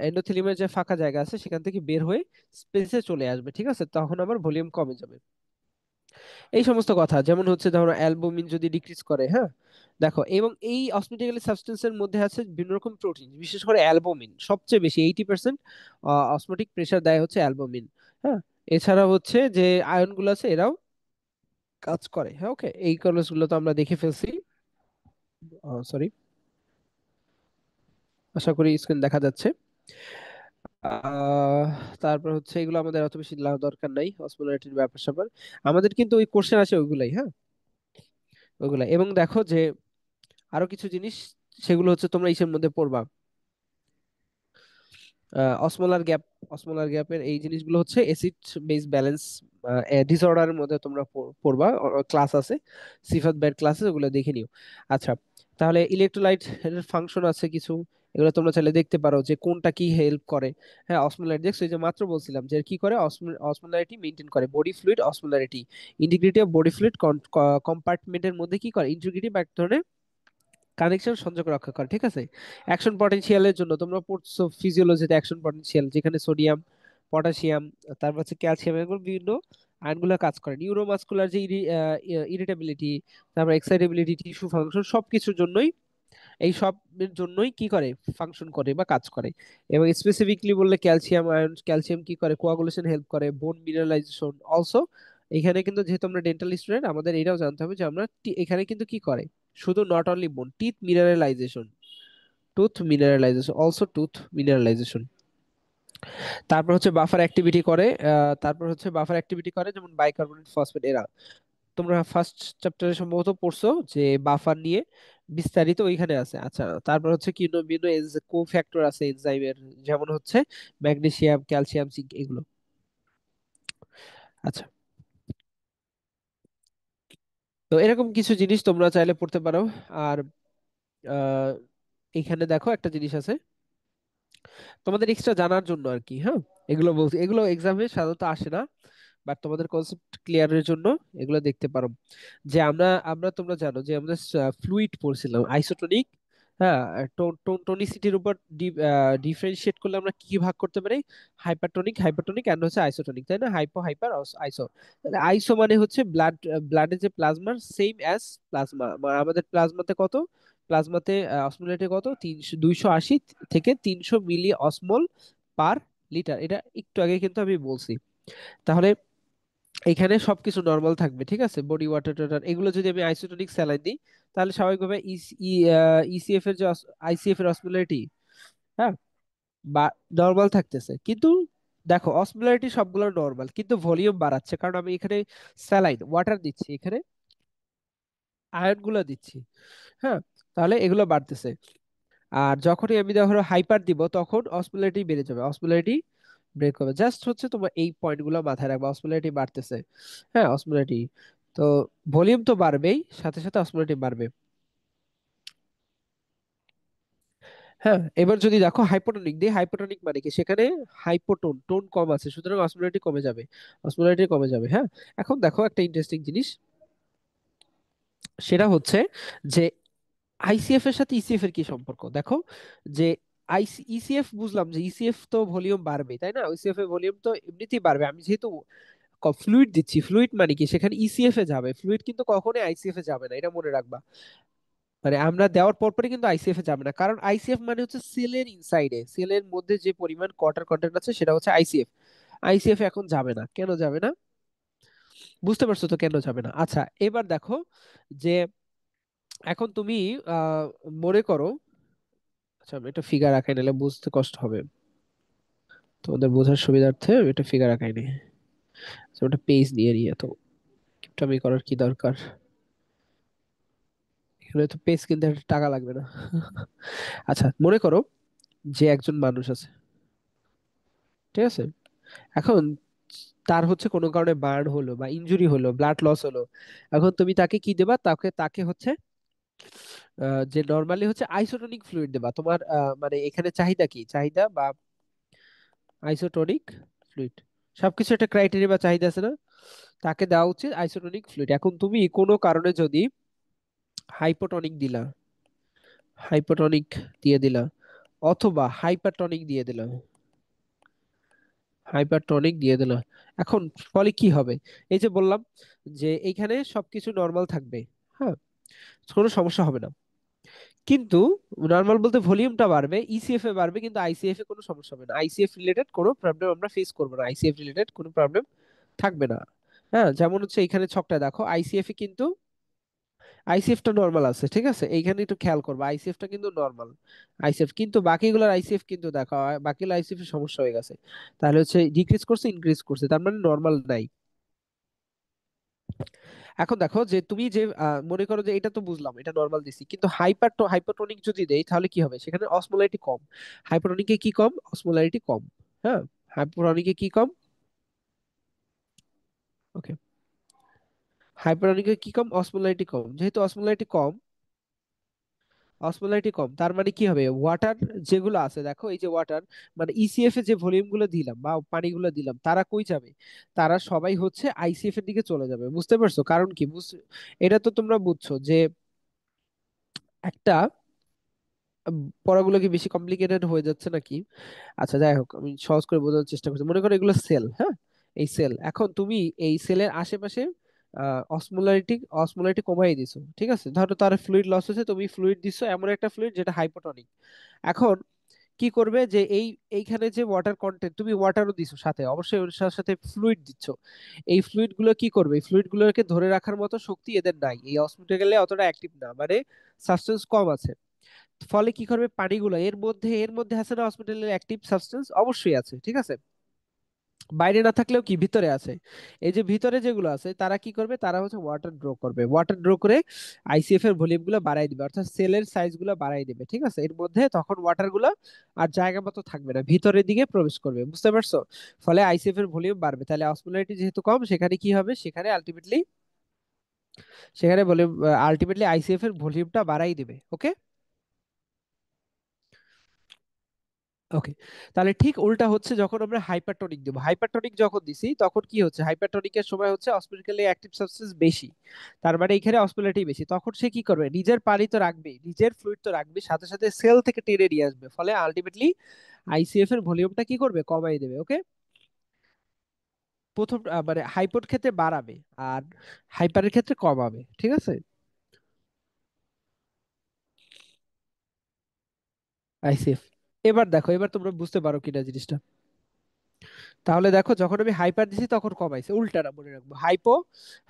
Speaker 1: এন্ডোথেলিয়ামের যে ফাঁকা জায়গা আছে সেখান থেকে বের হয়ে স্পেসে চলে আসবে, ঠিক আছে, তখন আবার ভলিউম কমে যাবে। এই সমস্ত কথা, যেমন হচ্ছে ধরো অ্যালবুমিন যদি ডিক্রিজ করে, হ্যাঁ দেখো, এবং এই অসমেটিক্যালি সাবস্টেন্সের মধ্যে আছে বিভিন্ন রকম প্রোটিন, বিশেষ করে অ্যালবুমিন সবচেয়ে বেশি, 80% অসমোটিক প্রেসার দেয় হচ্ছে অ্যালবুমিন, হ্যাঁ। এছাড়া হচ্ছে যে আয়নগুলো আছে এরাও কাজ করে, হ্যাঁ ওকে, এই কলেজগুলো তো আমরা দেখে ফেলছি, সরি, আশা করি স্ক্রিন দেখা যাচ্ছে। আহ তারপর হচ্ছে এগুলো আমাদের অত বেশি দরকার নাই, অসমোলারিটির ব্যাপার স্যাপার আমাদের কিন্তু ওই কোশ্চেন আছে ওইগুলাই, হ্যাঁ ওইগুলাই। এবং দেখো যে আরো কিছু জিনিস, সেগুলো হচ্ছে তোমরা ইসের মধ্যে পড়বা, অসমোলার গ্যাপ, অসমোলার গ্যাপের এই জিনিসগুলো হচ্ছে অ্যাসিড বেস ব্যালেন্স ডিসঅর্ডারের মধ্যে তোমরা পড়বা, ক্লাস আছে, সিফাত বের ক্লাসে, ওগুলো দেখে নিও। আচ্ছা, তাহলে ইলেকট্রোলাইট এর ফাংশন আছে কিছু, এগুলো তোমরা চাইলে দেখতে পারো যে কোনটা কি হেল্প করে। হ্যাঁ, অসমোলারিটি দেখছো, এই যে মাত্র বলছিলাম যে কি করে, অসমোলারিটি মেনটেন করে, body fluid osmolarity, integrity of body fluid কম্পার্টমেন্টের মধ্যে কি করে, ইন্টিগ্রিটি বা এক ধরনের কানেকশন সংযোগ রক্ষা করে, ঠিক আছে। অ্যাকশন পটেনশিয়ালের জন্য তোমরা পড়ছো ফিজিওলজিতে, অ্যাকশন পটেনশিয়াল যেখানে সোডিয়াম, পটাশিয়াম, তারপর হচ্ছে ক্যালসিয়াম, এগুলো বিভিন্ন আয়নগুলো কাজ করে। নিউরোমাসকুলার যে ইরিটেবিলিটি, তারপর এক্সাইটেবিলিটি, টিস্যু ফাংশন, সবকিছুর জন্যই, এই সবের জন্যই কি করে, ফাংশন করে বা কাজ করে। এবং স্পেসিফিকলি বললে ক্যালসিয়াম আয়ন, ক্যালসিয়াম কি করে, কোয়াগুলেশন হেল্প করে, বোন মিনারেলাইজেশন অলসো। এখানে কিন্তু যেহেতু আমরা ডেন্টাল স্টুডেন্ট, আমাদের এটাও জানতে হবে যে আমরা এখানে কিন্তু কি করে, শুধু নট অনলি বোন, টিথ মিনারেলাইজেশন, টুথ মিনারেলাইজেশন অলসো, টুথ মিনারেলাইজেশন। তারপর হচ্ছে বাফার অ্যাক্টিভিটি করে, তারপর হচ্ছে বাফার অ্যাক্টিভিটি করে যেমন বাইকার্বনেট, ফসফেট, এরা তোমরা ফার্স্ট চ্যাপ্টারে সম্ভবত পড়ছো যে বাফার নিয়ে বিস্তারিত ওইখানে আছে। আচ্ছা, তারপর হচ্ছে কি বিভিন্ন কো ফ্যাক্টর আছে এনজাইমের, যেমন হচ্ছে ম্যাগনেসিয়াম, ক্যালসিয়াম, জিঙ্ক, এগুলো। আচ্ছা, তো এরকম কিছু জিনিস তোমরা চাইলে পড়তে পারো। আর আহ, এখানে দেখো একটা জিনিস আছে তোমাদের এক্সট্রা জানার জন্য আর কি, হ্যাঁ, এগুলো বলছি, এগুলো এক্সামে সাধারণত আসে না, বাট তোমাদের কনসেপ্ট ক্লিয়ারের জন্য এগুলো দেখতে পারো। যে আমরা আমরা তোমরা জানো যে আমরা ফ্লুইড পড়ছিলাম, আইসোটোনিক, হ্যাঁ, টোনিসিটির উপর ডিফারেন্সিয়েট করলে আমরা কি কি ভাগ করতে পারি, হাইপারটোনিক, হাইপারটোনিক এন্ড হচ্ছে আইসোটোনিক, তাই না, হাইপো, হাইপার, আইসো। তাহলে আইসো মানে হচ্ছে ব্লাডের যে প্লাজমার সেম অ্যাজ প্লাজমা, আমাদের প্লাজমাতে কত, প্লাজমাতে অসমোলারিটি কত, 280 থেকে 300 মিলি অসমোল পার লিটার, এটা একটু আগে কিন্তু আমি বলছি। তাহলে এখানে সবকিছু নর্মাল থাকবে, ঠিক আছে, বডি ওয়াটার টোটার এগুলো যদি আমি আইসোটোনিক স্যালাইন দিই, তাহলে স্বাভাবিকভাবে ইসিএফ এর যে আইসিএফ এর অসমোলারিটি, হ্যাঁ, বা নর্মাল থাকতেছে। কিন্তু দেখো অসমোলারিটি সবগুলো নর্মাল, কিন্তু ভলিউম বাড়াচ্ছে, কারণ আমি এখানে স্যালাইন ওয়াটার দিচ্ছি, এখানে আয়ন গুলো দিচ্ছি, হ্যাঁ, তাহলে এগুলো বাড়তেছে। আর যখনই আমি ধরো হাইপার দিব, তখন অসমোলারিটি বেড়ে যাবে, অসমোলারিটি ব্রেক হবে। জাস্ট হচ্ছে তোমার এই পয়েন্ট গুলো মাথায় রাখবা, অসমোলারিটি বাড়তেছে, হ্যাঁ, অসমোলারিটি, তো ভলিউম তো বাড়বেই, সাথে সাথে অসমোলারিটি বাড়বে। হ্যাঁ, এবার যদি দেখো হাইপোটনিক দিয়ে, হাইপোটনিক মানে কি, সেখানে হাইপোটোন, টোন কম আছে, সুতরাং অসমোলারিটি কমে যাবে, অসমোলারিটি কমে যাবে। হ্যাঁ, এখন দেখো একটা ইন্টারেস্টিং জিনিস, সেটা হচ্ছে যে আইসিএফ এর সাথে ইসিএফ এর কি সম্পর্ক, দেখো যে ইসিএফ বুঝলাম যে ইসিএফ তো ভলিউম বাড়বে, তাই না, ইসিএফ এর ভলিউম তো এমনিতেই বাড়বে, আমি যেহেতু ফ্লুইড দিচ্ছি, ফ্লুইড মানে কি, সেখানে ইসিএফ এ যাবে, ফ্লুইড কিন্তু কখনোই আইসিএফ এ যাবে না, এটা মনে রাখবা। মানে আমরা দেওয়ার পরপরই কিন্তু আইসিএফ এ যাবে না, কারণ আইসিএফ মানে হচ্ছে সেলের ইনসাইডে, সেলের মধ্যে যে পরিমাণ কোয়ার্টার কন্টেন্ট আছে সেটা হচ্ছে আইসিএফ। আইসিএফ এখন যাবে না, কেন যাবে না, বুঝতে পারছো তো কেন যাবে না। আচ্ছা, এবার দেখো যে এখন তুমি আহ মনে করো, আচ্ছা আমি একটা ফিগার আঁকাই, নাহলে বুঝতে কষ্ট হবে, তোমাদের বোঝার সুবিধার্থে আমি একটা ফিগার আঁকাই নি। আচ্ছা, ওটা পেজ নিয়ে নিয়ে তো আমি করার কি দরকার, এখানে তো পেজ কিনতে একটা টাকা লাগবে না। আচ্ছা, মনে করো যে একজন মানুষ আছে, ঠিক আছে, এখন তার হচ্ছে কোনো কারণে বার্ন হলো বা ইনজুরি হলো, ব্লাড লস হলো, এখন তুমি তাকে কি দেবা, তাকে তাকে হচ্ছে যে নর্মালি হচ্ছে আইসোটোনিক ফ্লুইড দেবা, তোমার মানে এখানে চাহিদা কি, চাহিদা বা আইসোটোনিক ফ্লুইড, সবকিছু একটা ক্রাইটেরিয়া বা চাহিদা আছে না, তাকে দেওয়া উচিত আইসোটোনিক ফ্লুইড। এখন তুমি কোনো কারণে যদি হাইপোটনিক দিলা, হাইপোটনিক দিয়ে দিলা, অথবা হাইপারটনিক দিয়ে দিলা, হাইপারটনিক দিয়ে দিলা, এখন ফলে কি হবে, এই যে বললাম যে এইখানে সবকিছু নর্মাল থাকবে, হ্যাঁ, কোনো সমস্যা হবে না, কিন্তু নর্মাল বলতে ভলিউমটা বাড়বে, ইসিএফ এ বাড়বে, কিন্তু আইসিএফ এ কোনো সমস্যা হবে না, আইসিএফ রিলেটেড কোনো প্রবলেম আমরা ফেস করবো না, আইসিএফ রিলেটেড কোনো প্রবলেম থাকবে না। হ্যাঁ, যেমন হচ্ছে এখানে ছকটা দেখো, আইসিএফ এ কিন্তু আইসিএফ টা নর্মাল আছে, ঠিক আছে, এইখানে একটু খেয়াল করবে, আইসিএফ টা কিন্তু নর্মাল, আইসিএফ, কিন্তু বাকিগুলোর আইসিএফ কিন্তু দেখো, বাকিগুলো আইসিএফ এর সমস্যা হয়ে গেছে, তাহলে হচ্ছে ডিক্রিজ করছে, ইনক্রিজ করছে, তার মানে নর্মাল নাই। এখন দেখো যে তুমি যে মনে করো যে এটা তো বুঝলাম, এটা নর্মাল দিছি, কিন্তু হাইপারটোনিক যদি দেই তাহলে কি হবে, সেখানে অসমোলারিটি কম। হাইপারটোনিকে কি কম, অসমোলারিটি কম। হ্যাঁ, হাইপারটোনিকে কি কম, ওকে, হাইপারটোনিকে কি কম, অসমোলারিটি কম। যেহেতু অসমোলারিটি কম, অসমোলারিটি কম, তার মানে কি হবে, ওয়াটার যেগুলো আছে, দেখো এই যে ওয়াটার মানে ইসিএফ এ যে ভলিউম গুলো দিলাম বা পানিগুলো দিলাম, তারা কই যাবে, তারা সবাই হচ্ছে আইসিএফ এর দিকে চলে যাবে। বুঝতে পারছো কারণ কি, এটা তো তোমরা বুঝছো যে একটা পড়াগুলো কি বেশি কমপ্লিকেটেড হয়ে যাচ্ছে নাকি? আচ্ছা যাই হোক, আমি সহজ করে বোঝানোর চেষ্টা করছি। মনে করো এগুলো সেল, হ্যাঁ, এই সেল, এখন তুমি এই সেলের আশেপাশে অসমোলারিটি অসমোলারিটি কমাই দিছো, ঠিক আছে, ধরো তার ফ্লুইড লস হচ্ছে, তুমি ফ্লুইড দিছো এমন একটা ফ্লুইড যেটা হাইপোটনিক। এখন কি করবে যে এইখানে যে ওয়াটার কন্টেন্ট, তুমি ওয়াটারও দিছো সাথে, অবশ্যই ওর সাথে সাথে ফ্লুইড দিচ্ছ, এই ফ্লুইড গুলো কি করবে, এই ফ্লুইড গুলোকে ধরে রাখার মতো শক্তি এদের নাই, এই অসমোটিক্যালি অতটা অ্যাক্টিভ না, মানে সাবস্টেন্স কম আছে। ফলে কি করবে, পানিগুলো এর মধ্যে আছে না হসপিটালের অ্যাক্টিভ সাবস্টেন্স, অবশ্যই আছে, ঠিক আছে, বাইরে না থাকলেও কি ভিতরে আছে। এই যে ভিতরে যেগুলো আছে তারা কি করবে, তারা হচ্ছে ওয়াটার ড্র করবে, ওয়াটার ড্র করে আইসিএফ এর ভলিউম গুলো বাড়াই দিবে, অর্থাৎ সেলের সাইজ গুলো বাড়াই দিবে, ঠিক আছে, এর মধ্যে তখন ওয়াটার গুলো আর জায়গা মতো থাকবে না, ভিতরের দিকে প্রবেশ করবে, বুঝতে পারছো? ফলে আইসিএফ এর ভলিউম বাড়বে, তাহলে অসমোলারিটি যেহেতু কম, সেখানে কি হবে, সেখানে ভলিউম আলটিমেটলি আইসিএফ এর ভলিউমটা বাড়াই দিবে। ওকে, ওকে, তাহলে ঠিক উল্টা হচ্ছে যখন আমরা হাইপারটনিক দেবো, হাইপারটনিক যখন দিছি তখন কি হচ্ছে, হাইপারটনিকের সময় হচ্ছে অস্মোটিক্যালি অ্যাক্টিভ সাবস্টেন্স বেশি, তার মানে এখানে অসমোলারিটি বেশি, তখন সে কি করবে, নিজের পানি তো রাখবে, নিজের ফ্লুইড তো রাখবে, সাথে সাথে সেল থেকে টেনে নিয়ে আসবে, ফলে আলটিমেটলি আইসিএফ এর ভলিউমটা কি করবে, কমাই দেবে। ওকে, প্রথম মানে হাইপোর ক্ষেত্রে বাড়াবে আর হাইপারের ক্ষেত্রে কমাবে, ঠিক আছে, আইসিএফ। এবার দেখো, এবার তোমরা বুঝতে পারো কিনা জিনিসটা। তাহলে দেখো, যখন আমি হাইপার দিছি তখন কমাইছে, উল্টাটা মনে রাখবো, হাইপো,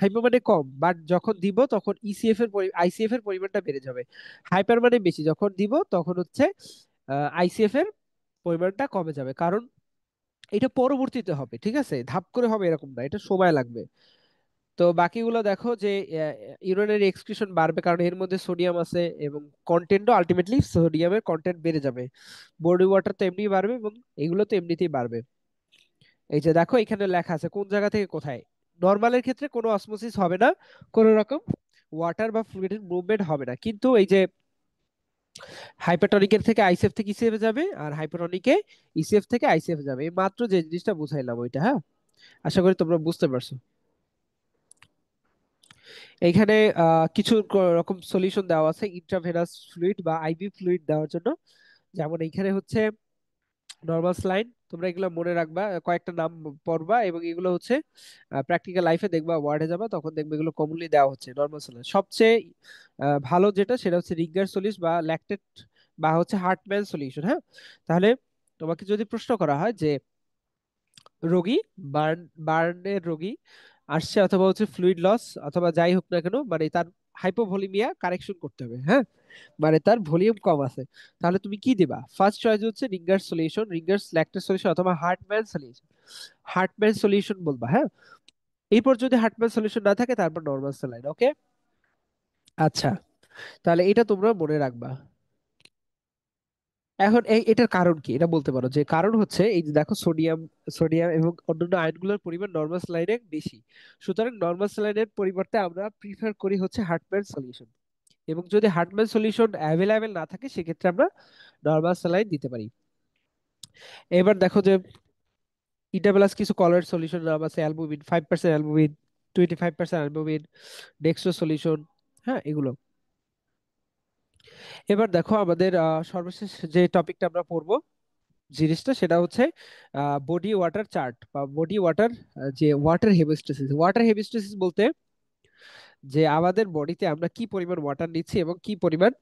Speaker 1: হাইপো মানে কম, বাট যখন দিব তখন ইসিএফ এর আইসিএফ এর পরিমাণটা বেড়ে যাবে। হাইপার মানে বেশি, যখন দিব তখন হচ্ছে আইসিএফ এর পরিমাণটা কমে যাবে, কারণ এটা পরবর্তীতে হবে, ঠিক আছে, ধাপ করে হবে এরকম না, এটা সময় লাগবে। তো বাকিগুলো দেখো যে ইউরিনারি এক্সক্রিশন বাড়বে, কারণ এর মধ্যে সোডিয়াম আছে এবং কন্টেন্টও আলটিমেটলি সোডিয়ামের কন্টেন্ট বেড়ে যাবে। বডি ওয়াটার তো এমনিই বাড়বে এবং এগুলো তো এমনিতেই বাড়বে। এই যে দেখো এখানে লেখা আছে কোন জায়গা থেকে কোথায়, নর্মালের ক্ষেত্রে কোনো অসমোসিস হবে না, কোনো রকম ওয়াটার বা ফ্লুইডের মুভমেন্ট হবে না, কিন্তু এই যে হাইপারটনিকের থেকে আইসিএফ থেকে ইসিএফ যাবে, আর হাইপারটনিকে ইসিএফ থেকে আইসিএফ যাবে, এই মাত্র যে জিনিসটা বুঝাইলাম ওইটা। হ্যাঁ, আশা করি তোমরা বুঝতে পারছো। এইখানে কিছু রকম সলিউশন দেওয়া আছে ইন্ট্রাভেনাস ফ্লুইড বা আইভি ফ্লুইড দেওয়ার জন্য, যেমন এইখানে হচ্ছে নর্মাল স্লাইন, তোমরা এগুলো মনে রাখবা, কয়েকটা নাম পড়বা এবং এগুলো হচ্ছে প্র্যাকটিক্যাল লাইফে দেখবা, ওয়ার্ডে যাবা তখন দেখবে এগুলো কমনলি দেওয়া হচ্ছে। নর্মাল স্লাইন সবচেয়ে ভালো যেটা, সেটা হচ্ছে রিগার সলিউস বা ল্যাকটেট বা হচ্ছে হার্টম্যান সলিউশন। হ্যাঁ, তাহলে তোমাকে যদি প্রশ্ন করা হয় যে রোগী, বার্নের রোগী আসছে, অথবা হচ্ছে ফ্লুইড লস অথবা যাই হোক না কেন, মানে তার হাইপোভলিমিয়া কারেকশন করতে হবে, হ্যাঁ, মানে তার ভলিউম কম আছে, তাহলে তুমি কি দিবা, ফার্স্ট চয়েস হচ্ছে ringer solution, Ringer's lactase solution অথবা হার্টম্যান সলিউশন, হার্টম্যান সলিউশন বলবা। হ্যাঁ, এরপর যদি হার্টম্যান সলিউশন না থাকে তারপর নর্মাল স্যালাইন। ওকে, আচ্ছা, তাহলে এটা তোমরা মনে রাখবা। এখন এটার কারণ কি, এটা বলতে পারো যে কারণ হচ্ছে এই যে দেখো সোডিয়াম এবং অন্যান্য আয়নগুলোর পরিমাণ নর্মাল স্যালাইনে বেশি, সুতরাং নর্মাল স্যালাইনের পরিবর্তে আমরা প্রিফার করি হচ্ছে হার্টম্যান সলিউশন, এবং যদি হার্টম্যান সলিউশন অ্যাভেলেবেল না থাকে সেক্ষেত্রে আমরা নর্মাল স্যালাইন দিতে পারি। এবার দেখো যে ইটা প্লাস কিছু কলার সলিউশন নাম আছে, albumin 5%, albumin 25%, albumin, dextro solution, হ্যাঁ, এগুলো। এবার দেখো আমাদের সর্বশেষ যে টপিকটা আমরা পড়বো, জিনিসটা সেটা হচ্ছে বডি ওয়াটার চার্ট বা বডি ওয়াটার, যে ওয়াটার হেমোস্ট্যাসিস। ওয়াটার হেমোস্ট্যাসিস বলতে যে আমাদের বডিতে আমরা কি পরিমাণ ওয়াটার নিচ্ছি এবং কি পরিমাণ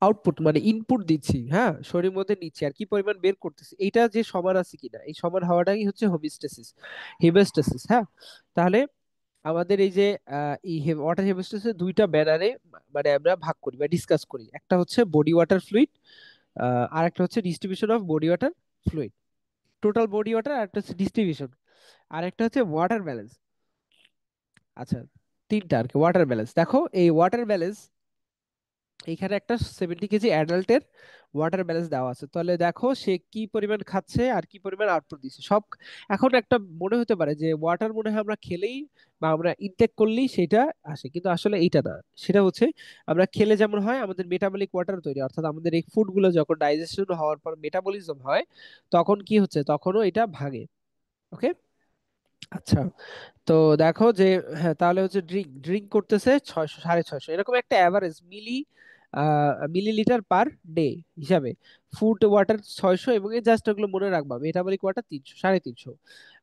Speaker 1: আউটপুট মানে ইনপুট দিচ্ছি, হ্যাঁ, শরীরের মধ্যে নিচ্ছি, আর কি পরিমাণ বের করতেছি, এইটা যে সমান আছে কিনা, এই সমান হওয়াটাই হচ্ছে হোমিওস্ট্যাসিস, হিমোস্ট্যাসিস। হ্যাঁ, তাহলে আমাদের এই যে ওয়াটার হেমোস্ট্যাসিস দুইটা ব্যানারে মানে আমরা ভাগ করি বা ডিসকাস করি, একটা হচ্ছে বডি ওয়াটার ফ্লুইড, আর একটা হচ্ছে distribution of body water fluid, total body water, আর একটা হচ্ছে ডিস্ট্রিবিউশন, আর একটা হচ্ছে ওয়াটার ব্যালেন্স। আচ্ছা, তিনটা আর কি। ওয়াটার ব্যালেন্স, দেখো এই ওয়াটার ব্যালেন্স, এইখানে একটা 70 কেজি অ্যাডাল্টের ওয়াটার ব্যালেন্স দেওয়া আছে, তাহলে দেখো সে কি পরিমাণ খাচ্ছে আর কি পরিমাণ আউটপুট দিচ্ছে সব। এখন একটা মনে হতে পারে যে ওয়াটার মনে হয় আমরা খেলেই বা আমরা ইনটেক করলেই সেটা আসে, কিন্তু আসলে এইটা না। সেটা হচ্ছে আমরা খেলে যেমন হয় আমাদের মেটাবলিক ওয়াটার তৈরি, অর্থাৎ আমাদের এই ফুড গুলো যখন ডাইজেশন হওয়ার পর মেটাবলিজম হয়, তখন কি হচ্ছে, তখনও এটা ভাঙে। ওকে। আচ্ছা, তো দেখো যে, হ্যাঁ তাহলে হচ্ছে ড্রিঙ্ক ড্রিঙ্ক করতেছে 600 650 এরকম একটা অ্যাভারেজ মিলিলিটার পার ডে হিসাবে। ফুড ওয়াটার 600, এবং এই জাস্ট ওগুলো মনে রাখবা, মেটাবলিক ওয়াটার 300 350।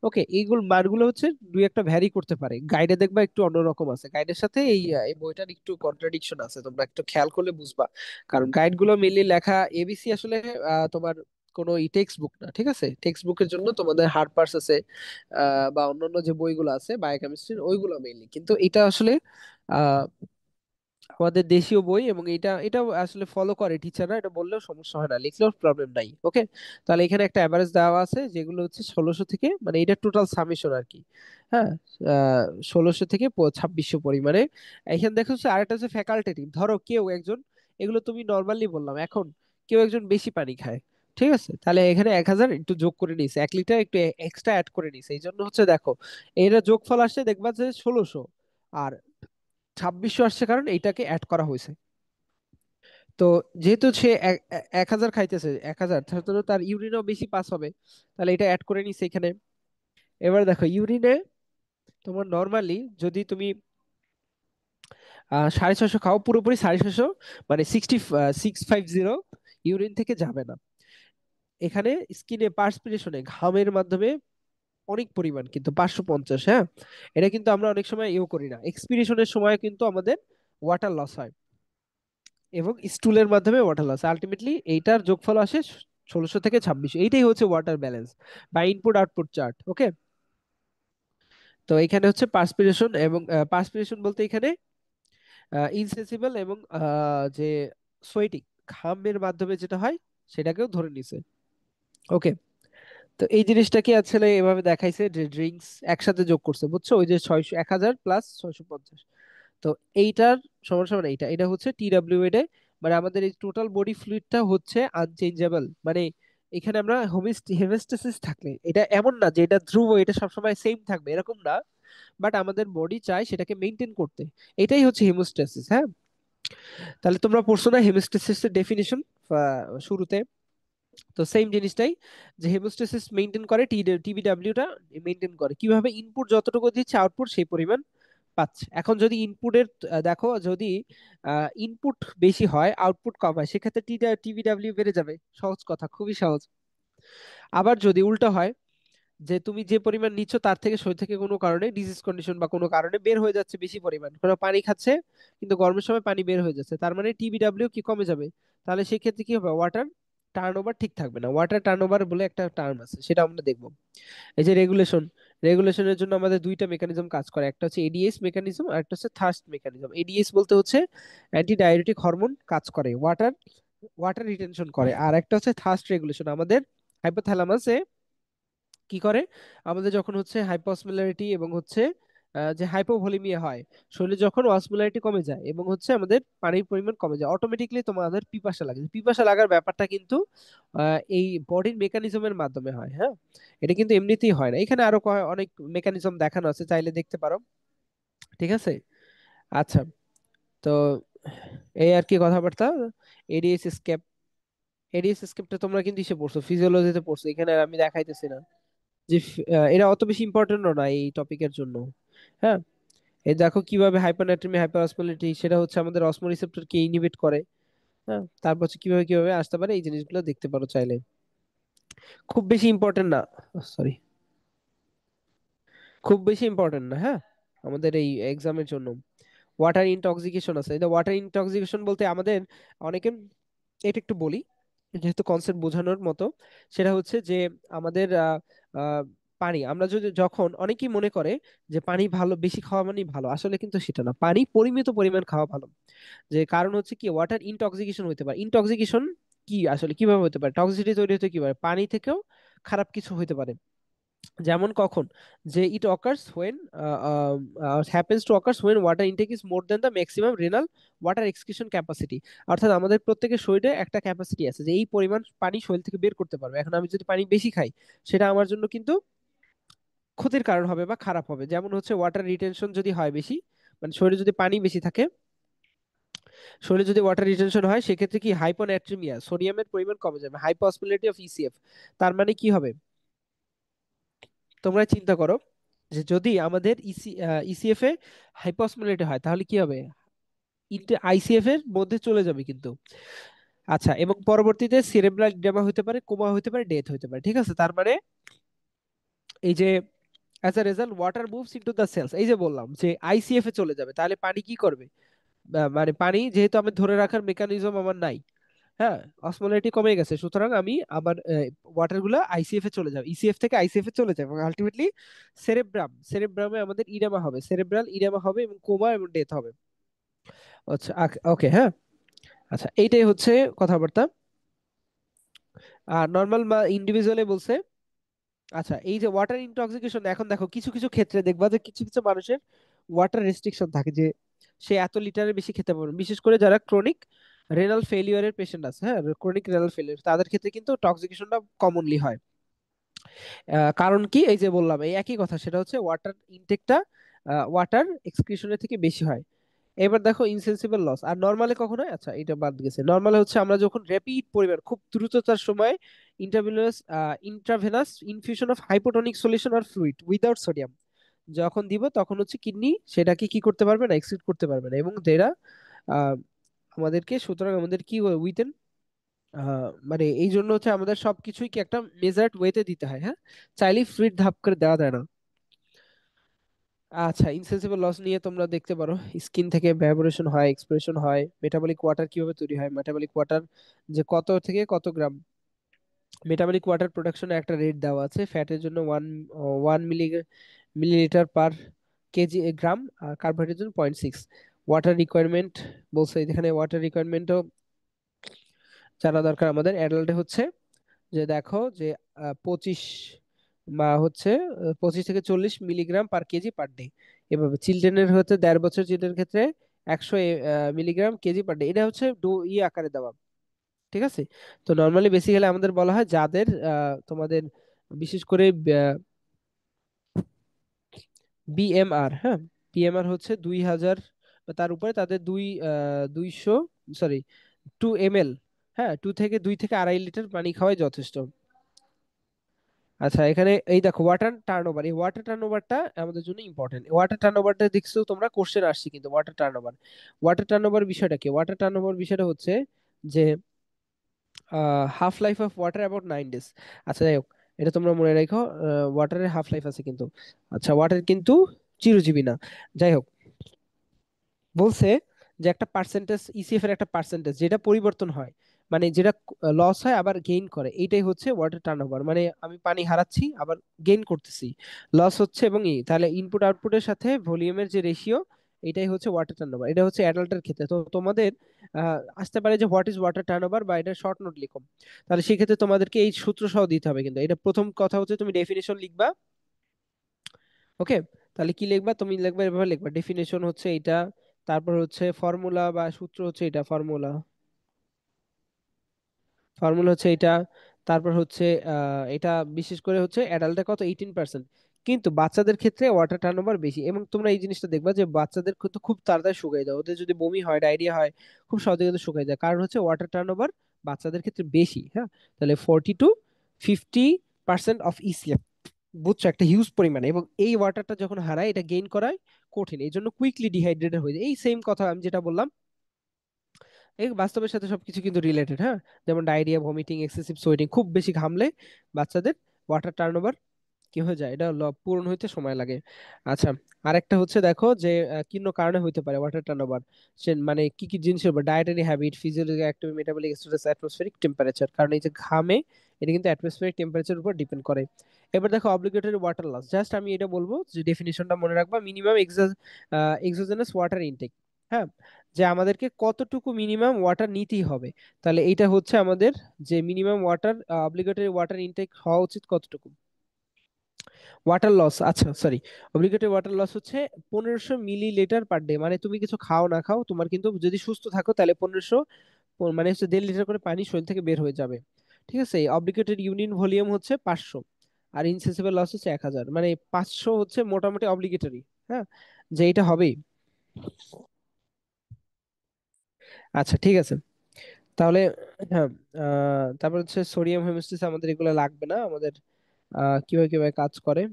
Speaker 1: ওকে, এইগুলো মানগুলো হচ্ছে দুই একটা ভ্যারি করতে পারে, গাইডে দেখবা একটু অন্যরকম আছে, গাইডের সাথে এই বইটার একটু কন্ট্রাডিকশন আছে, তোমরা একটু খেয়াল করলে বুঝবা। কারণ গাইড গুলো মেনলি লেখা, এবিসি আসলে তোমার কোনো টেক্সট বুক না, ঠিক আছে? টেক্সট বুকের জন্য তোমাদের হারপার্স আছে, বা অন্যান্য যে বইগুলো আছে বায়োকেমিস্ট্রির ওইগুলো মেইনলি, কিন্তু এটা আসলে আহ আমাদের দেশীয় বই, এবং এটাও আসলে ফলো করে টিচাররা, এটা বললেও সমস্যা হয় না, লিখলেও প্রবলেম নাই। ওকে, তাহলে এখানে একটা অ্যাভারেজ দেওয়া আছে যেগুলো হচ্ছে 1600 থেকে, মানে এটা টোটাল সামেশন আর কি। হ্যাঁ, 1600 থেকে 2600 পরিমাণে। এখানে দেখো হচ্ছে আরেকটা হচ্ছে ফ্যাকাল্টেটিভ, ধরো কেউ একজন, এগুলো তুমি নর্মালি বললাম, এখন কেউ একজন বেশি পানি খায়, ঠিক আছে, তাহলে এখানে 1000 একটু যোগ করে নিছে, 1 লিটার একটু এক্সট্রা অ্যাড করে নিছে, এই জন্য হচ্ছে দেখো এরা যোগফল আসছে, দেখবা যে 1600 আর 2600 আসছে, কারণ এইটাকে অ্যাড করা হয়েছে। তো যেহেতু সে 1000 খাইতেছে, 1000, তাহলে তো তার ইউরিনও বেশি পাস হবে, তাহলে এটা অ্যাড করে নিছে এখানে। এবার দেখো ইউরিনে তোমার নর্মালি যদি তুমি 650 খাও, পুরোপুরি 650, মানে 650 ইউরিন থেকে যাবে না। এখানে স্কিনে পার্সপিরেশনে ঘামের মাধ্যমে অনেক পরিমাণ, কিন্তু 550, হ্যাঁ, এটা কিন্তু আমরা অনেক সময় ইউ করি না, এক্সপিরেশনের সময় কিন্তু আমাদের ওয়াটার লস হয়, এবং স্টুলের মাধ্যমে ওয়াটার লস, আলটিমেটলি এইটার যোগফল আসে 1600 থেকে 2600, এইটাই হচ্ছে ওয়াটার ব্যালেন্স বা ইনপুট আউটপুট চার্ট। ওকে, তো এখানে হচ্ছে পার্সপিরেশন, এবং পার্সপিরেশন বলতে এখানে ইনসেন্সিবল, এবং যে সোয়েটিং, ঘামের মাধ্যমে যেটা হয় সেটাকেও ধরে নিছে। ওকে, তো এই জিনিসটাকে আসলে এভাবে দেখাইছে যে ড্রিঙ্কস একসাথে যোগ করছে, বুঝছো, ওই যে 600, 1000 প্লাস 650। তো এইটার সমান সমান এইটা, এটা হচ্ছে টিডব্লিউ এ, মানে আমাদের এই টোটাল বডি ফ্লুইডটা হচ্ছে আনচেঞ্জেবল, মানে এখানে আমরা হেমোস্ট্যাসিস থাকলে, এটা এমন না যে এটা ধ্রুব, এটা সবসময় সেম থাকবে এরকম না, বাট আমাদের বডি চায় সেটাকে মেনটেন করতে, এটাই হচ্ছে হেমোস্ট্যাসিস। হ্যাঁ, তাহলে তোমরা পড়ছো না হেমোস্ট্যাসিসের ডেফিনিশন শুরুতে? তো সেম জিনিসটাই, যে হেমোস্ট্যাসিস মেনটেন করে, টিবিডব্লিউটা মেনটেন করে কিভাবে, ইনপুট যতটুকু দিচ্ছে আউটপুট সেই পরিমাণ পাচ্ছে। এখন যদি ইনপুটের দেখো, যদি ইনপুট বেশি হয় আউটপুট কম হয়, সেক্ষেত্রে টিবিডব্লিউ বেড়ে যাবে, সহজ কথা, খুবই সহজ। আবার যদি উল্টো হয়, যে তুমি যে পরিমাণ নিচ্ছ তার থেকে শরীর থেকে কোনো কারণে ডিজিজ কন্ডিশন বা কোনো কারণে বের হয়ে যাচ্ছে বেশি পরিমাণ, কোনো পানি খাচ্ছে কিন্তু গরমের সময় পানি বের হয়ে যাচ্ছে, তার মানে টিবিডব্লিউ কি কমে যাবে, তাহলে সেক্ষেত্রে কি হবে, ওয়াটার টার্ন ওভার ঠিক থাকবে না। ওয়াটার টার্ন ওভার বলে একটা টার্ম আছে, সেটা আমরা দেখবো। এই যে রেগুলেশন, রেগুলেশনের জন্য আমাদের দুইটা মেকানিজম কাজ করে, একটা হচ্ছে এডিএস মেকানিজম আর একটা হচ্ছে থার্স্ট মেকানিজম। এডিএস বলতে হচ্ছে অ্যান্টি ডায়ুরেটিক হরমোন কাজ করে, ওয়াটার ওয়াটার রিটেনশন করে, আর একটা হচ্ছে থার্স্ট রেগুলেশন, আমাদের হাইপোথ্যালামাসে কি করে, আমাদের যখন হচ্ছে হাইপোঅসমোলারিটি এবং হচ্ছে যে হাইপোভলিমিয়া হয়, শরীরে যখন অসমোলারিটি কমে যায় এবং হচ্ছে আমাদের পানির পরিমাণ কমে যায়, অটোমেটিকলি তোমাদের পিপাসা লাগে, পিপাসা লাগার ব্যাপারটা কিন্তু এই বডির মেকানিজমের মাধ্যমে হয়। হ্যাঁ, এটা কিন্তু এমনিতেই হয় না, এখানে আরো অনেক মেকানিজম দেখানো আছে, চাইলে দেখতে পারো, ঠিক আছে? আচ্ছা, তো এই আর কি কথাবার্তা। এডিএস স্কেপ, এডিএস স্কেপটা তোমরা কিন্তু ইসে পড়ছো, ফিজিওলজিতে পড়ছো, এখানে আর আমি দেখাইতেছি না যে এরা অত বেশি ইম্পর্টেন্টও না এই টপিকের জন্য। হ্যাঁ, এই দেখো কিভাবে হাইপারনাট্রিমি হাইপার অসমোলারিটি সেটা হচ্ছে আমাদের অসমো রিসেপ্টর কে ইনহিবিট করে। হ্যাঁ, তারপর হচ্ছে কিভাবে কিভাবে আসতে পারে, এই জিনিসগুলো দেখতে পারো চাইলে, খুব বেশি ইম্পর্টেন্ট না, সরি, খুব বেশি ইম্পর্টেন্ট না। হ্যাঁ, আমাদের এই এক্সামের জন্য ওয়াটার ইনটক্সিকেশন আছে, এটা ওয়াটার ইনটক্সিকেশন বলতে আমাদের অনেকে, এটা একটু বলি যেহেতু কনসেপ্ট বোঝানোর মতো, সেটা হচ্ছে যে আমাদের আহ, পানি, আমরা যদি যখন অনেকেই মনে করে যে পানি ভালো বেশি খাওয়া মানে ভালো, আসলে কিন্তু সেটা না, পানি পরিমিত পরিমাণ খাওয়া ভালো। যে কারণ হচ্ছে কি, ওয়াটার ইনটক্সিকেশন হতে পারে, ইনটক্সিকেশন কি আসলে কিভাবে হতে পারে, টক্সিসিটি তৈরি হতে কি পারে, পানি থেকেও খারাপ কিছু হতে পারে। যেমন কখন, যে ইট occurs when happens to occurs when water intact is more than the maximum renal water excretion capacity. অর্থাৎ আমাদের প্রত্যেকের শরীরে একটা ক্যাপাসিটি আছে যে এই পরিমাণ পানি শরীর থেকে বের করতে পারবে। এখন আমি যদি পানি বেশি খাই, সেটা আমার জন্য কিন্তু ক্ষতির কারণ হবে বা খারাপ হবে। যেমন হচ্ছে ওয়াটার রিটেনশন যদি হয় বেশি, মানে শরীরে যদি পানি বেশি থাকে, শরীরে যদি ওয়াটার রিটেনশন হয়, সেক্ষেত্রে কি হাইপোনাট্রিমিয়া, সোডিয়ামের পরিমাণ কমে যাবে, হাইপোসমোলারিটি অফ ইসিএফ। তার মানে কি হবে, তোমরা চিন্তা করো যে যদি আমাদের ইসিএফ এ হাইপোসমোলারিটি হয়, তাহলে কি হবে, আইসিএফ এর মধ্যে চলে যাবে কিন্তু। আচ্ছা, এবং পরবর্তীতে সেরেব্রাল ইডেমা হতে পারে, কোমা হতে পারে, ডেথ হতে পারে। ঠিক আছে, তার মানে এই যে as a result water moves into the cells, এই যে বললাম যে আইসিএফ এ চলে যাবে, তাহলে পানি কি করবে, মানে পানি যেহেতু আমি ধরে রাখার মেকানিজম আমার নাই, হ্যাঁ, অসমোলারিটি কমে গেছে, সুতরাং আমি আমার ওয়াটার গুলো আইসিএফ এ চলে যাবে, ইসিএফ থেকে আইসিএফ এ চলে যাবে, এবং আলটিমেটলি সেরেব্রামে আমাদের ইডেমা হবে, সেরেব্রাল ইডেমা হবে, এবং কোমা এবং ডেথ হবে। আচ্ছা, ওকে, হ্যাঁ। আচ্ছা, এইটাই হচ্ছে কথাবার্তা। আর নর্মাল বা ইন্ডিভিজুয়ালি বলছে। আচ্ছা, এই যে ওয়াটার ইনটক্সিকেশন, এখন দেখো কিছু কিছু ক্ষেত্রে দেখবা যে কিছু কিছু মানুষের ওয়াটার রেস্ট্রিকশন থাকে, যে সে এত লিটারের বেশি খেতে পারবে না। বিশেষ করে যারা ক্রনিক রেনাল ফেলিওরের পেশেন্ট আছে, হ্যাঁ, ক্রনিক রেনাল ফেলিওর, তাদের ক্ষেত্রে কিন্তু টক্সিকেশনটা কমনলি হয়। কারণ কি, এই যে বললাম এই একই কথা, সেটা হচ্ছে ওয়াটার ইনটেকটা ওয়াটার এক্সক্রিশনের থেকে বেশি হয়। এবার দেখো ইনসেন্সিবল লস আর নর্মালে কখন হয়, আচ্ছা এটা বাদ গেছে। নর্মালে হচ্ছে আমরা যখন র্যাপিড পরিমাণ, খুব দ্রুততার সময় intravenous intravenous infusion of hypotonic solution or fluid without sodium যখন দিব, তখন হচ্ছে কিডনি সেটাকে কি করতে পারবে না, এক্সিট করতে পারবে না, এবং যেটা আহ, আমাদেরকে, সুতরাং আমাদের কি উইথেন, মানে এই জন্য হচ্ছে আমাদের সবকিছুই কি একটা মেজার্ড ওয়েতে দিতে হয়, হ্যাঁ, চাইলেই ফ্লুইড ধাপ করে দেওয়া যায় না। আচ্ছা, ইনসেন্সিবল লস নিয়ে তোমরা দেখতে পারো, স্কিন থেকে ভ্যাপোরেশন হয়, এক্সপ্রেশন হয়, মেটাবলিক ওয়াটার কিভাবে তৈরি হয়, মেটাবলিক ওয়াটার যে কত থেকে কত গ্রাম, মেটাবলিক ওয়াটার প্রোডাকশনে একটা রেট দেওয়া আছে, ফ্যাটের জন্য 1 মিলিলিটার পার কেজি গ্রাম, আর কার্বোহাইড্রেটের জন্য 0.6। ওয়াটার রিকোয়ারমেন্ট বলছে এখানে, ওয়াটার রিকোয়ারমেন্টও জানা দরকার আমাদের। অ্যাডাল্টে হচ্ছে যে দেখো যে 25 বা হচ্ছে 25 থেকে 40 milligram per KG per day. এভাবে চিলড্রেনের হচ্ছে 1.5 বছর চিলড্রেন ক্ষেত্রে 100 মিলিগ্রাম কেজি পার ডে। এটা হচ্ছে আকারে দেওয়া। ঠিক আছে, তো নর্মালি বেসিক্যালি আমাদের বলা হয় যাদের তোমাদের বিশেষ করে বিএমআর, হ্যাঁ, বিএমআর হচ্ছে 2000 বা তার উপরে, তাদের 200, সরি, 2 ml, হ্যাঁ, 2 থেকে 2.5 লিটার পানি খাওয়াই যথেষ্ট। আচ্ছা, এখানে এই দেখো ওয়াটার টার্নওভার, এই ওয়াটার টার্নওভারটা আমাদের জন্য ইম্পর্টেন্ট। ওয়াটার টার্নওভারটা দেখছো তোমরা, কোশ্চেন আসছে কিন্তু ওয়াটার টার্নওভার বিষয়টা কি, ওয়াটার টার্নওভার বিষয়টা হচ্ছে যে half life of water about 9 days. আচ্ছা, যাই হোক, এটা তোমরা মনে রাখো, ওয়াটারের হাফ লাইফ আছে কিন্তু। আচ্ছা, ওয়াটার কিন্তু চিরজীবী না। যাই হোক, বলছে যে একটা পার্সেন্টেজ, ইসিএফ এর একটা পার্সেন্টেজ যেটা পরিবর্তন হয়, মানে যেটা লস হয় আবার গেইন করে, এইটাই হচ্ছে ওয়াটার টার্নওভার। মানে আমি পানি হারাচ্ছি আবার গেইন করতেছি, লস হচ্ছে এবং তাহলে ইনপুট আউটপুটের সাথে ভলিউমের যে রেশিও, এটাই হচ্ছে ওয়াটার টার্নওভার। এটা হচ্ছে অ্যাডাল্টের ক্ষেত্রে। তো তোমাদের আসতে পারে যে হোয়াট ইজ ওয়াটার টার্নওভার, বা এটা শর্ট নোট লিখো, তাহলে সেক্ষেত্রে তোমাদেরকে এই সূত্র সহ দিতে হবে কিন্তু। এটা প্রথম কথা হচ্ছে তুমি ডেফিনেশন লিখবা, ওকে। তাহলে কি লিখবা, তুমি লিখবা এভাবে লিখবা, ডেফিনেশন হচ্ছে এটা, তারপর হচ্ছে ফর্মুলা বা সূত্র হচ্ছে এটা, ফর্মুলা ফর্মুলা হচ্ছে এটা, তারপর হচ্ছে এটা বিশেষ করে হচ্ছে অ্যাডাল্টে কত, 18%, কিন্তু বাচ্চাদের ক্ষেত্রে ওয়াটার টার্নওভার বেশি। এবং তোমরা এই জিনিসটা দেখবা যে বাচ্চাদের কিন্তু খুব তাড়াতাড়ি শুকায় যায়, ওদের যদি বমি হয়, ডায়রিয়া হয়, খুব সহজে কিন্তু শুকায় যায়, কারণ হচ্ছে ওয়াটার টার্নওভার বাচ্চাদের ক্ষেত্রে বেশি, হ্যাঁ। তাহলে 40 to 50% অফ ইসিএফ, বুঝছো, একটা হিউজ পরিমাণে। এবং এই ওয়াটারটা যখন হারায়, এটা গেইন করাই কঠিন, এই জন্য কুইকলি ডিহাইড্রেটেড হয়ে যায়। এই সেম কথা আমি যেটা বললাম, এই বাস্তবের সাথে সবকিছু কিন্তু রিলেটেড, হ্যাঁ। যেমন ডায়রিয়া, ভমিটিং, এক্সেসিভ সোয়েটিং, খুব বেশি ঘামলে বাচ্চাদের ওয়াটার টার্নওভার কি হয়ে যায়, এটা পূরণ হইতে সময় লাগে। আচ্ছা, আরেকটা হচ্ছে দেখো যে কি কারণে হইতে পারে ওয়াটার টার্নওভার, সে মানে কি কি জিনিসের উপর, dietary habit, physiological activity, metabolic status, atmospheric temperature, কারণ এই যে ঘামে, এটা কিন্তু অ্যাটমসফেরিক টেম্পারেচার উপর ডিপেন্ড করে। এবার দেখো অব্লিগেটরি ওয়াটার লস, জাস্ট আমি এটা বলবো যে ডেফিনিশনটা মনে রাখবা, মিনিমাম এক্সোজেনাস ওয়াটার ইনটেক, হ্যাঁ, যে আমাদেরকে কতটুকু মিনিমাম ওয়াটার নিতেই হবে। তাহলে এইটা হচ্ছে আমাদের যে minimum water, obligatory water intact হওয়া উচিত কতটুকু। ওয়াটার লস, আচ্ছা সরি, অব্লিগেটরি ওয়াটার লস হচ্ছে 1500 মিলিলিটার পার ডে, মানে তুমি কিছু খাও না খাও তোমার কিন্তু যদি সুস্থ থাকো তাহলে 1500, মানে হচ্ছে 1.5 লিটার করে পানি শরীর থেকে বের হয়ে যাবে। ঠিক আছে, অব্লিগেটেড ইউরিন ভলিউম হচ্ছে 500, আর ইনসেসিবল লস হচ্ছে 1000, মানে 500 হচ্ছে মোটামুটি অব্লিগেটরি। হ্যাঁ, যে এটা হবেই। আচ্ছা ঠিক আছে, তাহলে হ্যাঁ, তারপর হচ্ছে সোডিয়াম হেমোস্ট্যাসিস আমাদের এগুলো লাগবে না আমাদের। কিভাবে কিভাবে কাজ করে।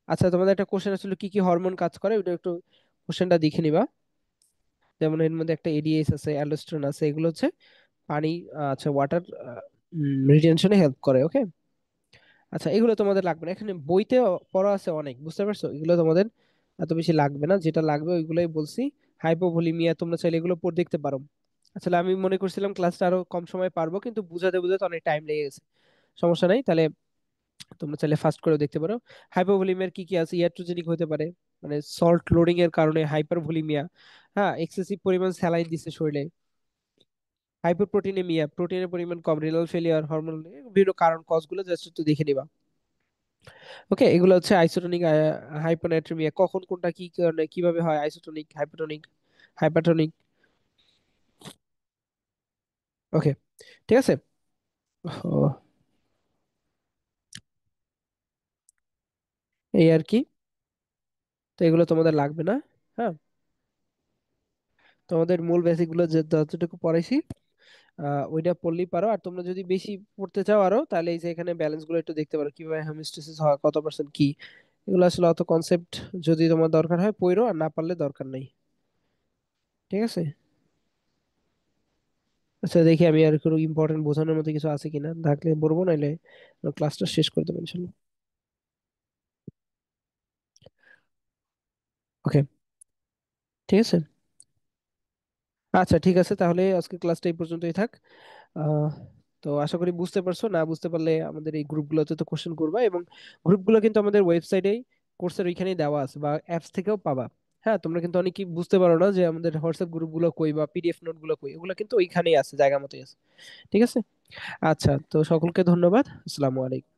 Speaker 1: আচ্ছা তোমাদের একটা কোশ্চেন আসলে কি কি হরমোন কাজ করে ওটা একটু কোশ্চেনটা দেখে নিবা। যেমন এর মধ্যে একটা এডিএস আছে, অ্যালডোস্টেরন আছে, এগুলো হচ্ছে পানি, আচ্ছা ওয়াটার রিটেনশনে হেল্প করে। ওকে, আচ্ছা এগুলো তোমাদের লাগবে না, এখানে বইতে পড়া আছে অনেক, বুঝতে পারছো, এগুলো তোমাদের এত বেশি লাগবে না, যেটা লাগবে ওইগুলোই বলছি। হাইপোভলিমিয়া তোমরা চাইলে এগুলো পড়ে দেখতে পারো। আসলে আমি মনে করছিলাম ক্লাসটা আরো কম সময় পারবো, কিন্তু বুঝাতে বুঝাতে অনেক টাইম লেগে গেছে। সমস্যা নাই, তাহলে তোমরা চাইলে ফাস্ট করে দেখতে পারো। হাইপোভলিমিয়ার কি কি আছে, ইয়াট্রোজেনিক হতে পারে, মানে সল্ট লোডিং এর কারণে হাইপারভলিমিয়া। হ্যাঁ, এক্সেসিভ পরিমাণ স্যালাইন দিচ্ছে শরীরে। হাইপোপ্রোটিনেমিয়া, প্রোটিনের পরিমাণ কম, রিনাল ফেলিয়ার, হরমোন, বিভিন্ন কারণ কজগুলো জাস্ট একটু দেখে নিবা। ওকে, এগুলো হচ্ছে আইসোটোনিক হাইপোনাট্রিমিয়া, কখন কোনটা কি কারণে কিভাবে হয়, আইসোটোনিক, হাইপোটোনিক, হাইপারটোনিক। ওকে, ঠিক আছে। ও, এই আর কি, তো এগুলো তোমাদের লাগবে না। হ্যাঁ, তোমাদের মূল বেসিক গুলো যে যতটুকু পড়াইছি ওইটা পড়লেই পারো। আর তোমরা যদি বেশি পড়তে চাও আরো, তাহলে এই যে এখানে ব্যালেন্স গুলো একটু দেখতে পারো, কিভাবে হেমিস্টেসিস হয়, কত পার্সেন্ট কি, এগুলো আসলে অত কনসেপ্ট যদি তোমার দরকার হয় পড়ো, আর না পারলে দরকার নাই। ঠিক আছে, আচ্ছা দেখি আমি আর কোনো ইম্পর্টেন্ট বোঝানোর মতো কিছু আছে কিনা, থাকলে বলবো, নাইলে ক্লাসটা শেষ করে দেবো ইনশাল্লাহ। ওকে, ঠিক আছে। আচ্ছা ঠিক আছে, তাহলে আজকে ক্লাসটা এই পর্যন্তই থাক। আহ, তো আশা করি বুঝতে পারছো, না বুঝতে পারলে আমাদের এই গ্রুপগুলোতে তো কোশ্চেন করবা, এবং গ্রুপগুলো কিন্তু আমাদের ওয়েবসাইটেই, কোর্সের ওইখানেই দেওয়া আছে, বা অ্যাপস থেকেও পাবা। হ্যাঁ, তোমরা কিন্তু অনেকেই বুঝতে পারো না যে আমাদের হোয়াটসঅ্যাপ গ্রুপগুলো কই বা পিডিএফ নোটগুলো কই, ওগুলো কিন্তু ওইখানেই আছে, জায়গা মতোই আছে। ঠিক আছে, আচ্ছা তো সকলকে ধন্যবাদ, আসসালামু আলাইকুম।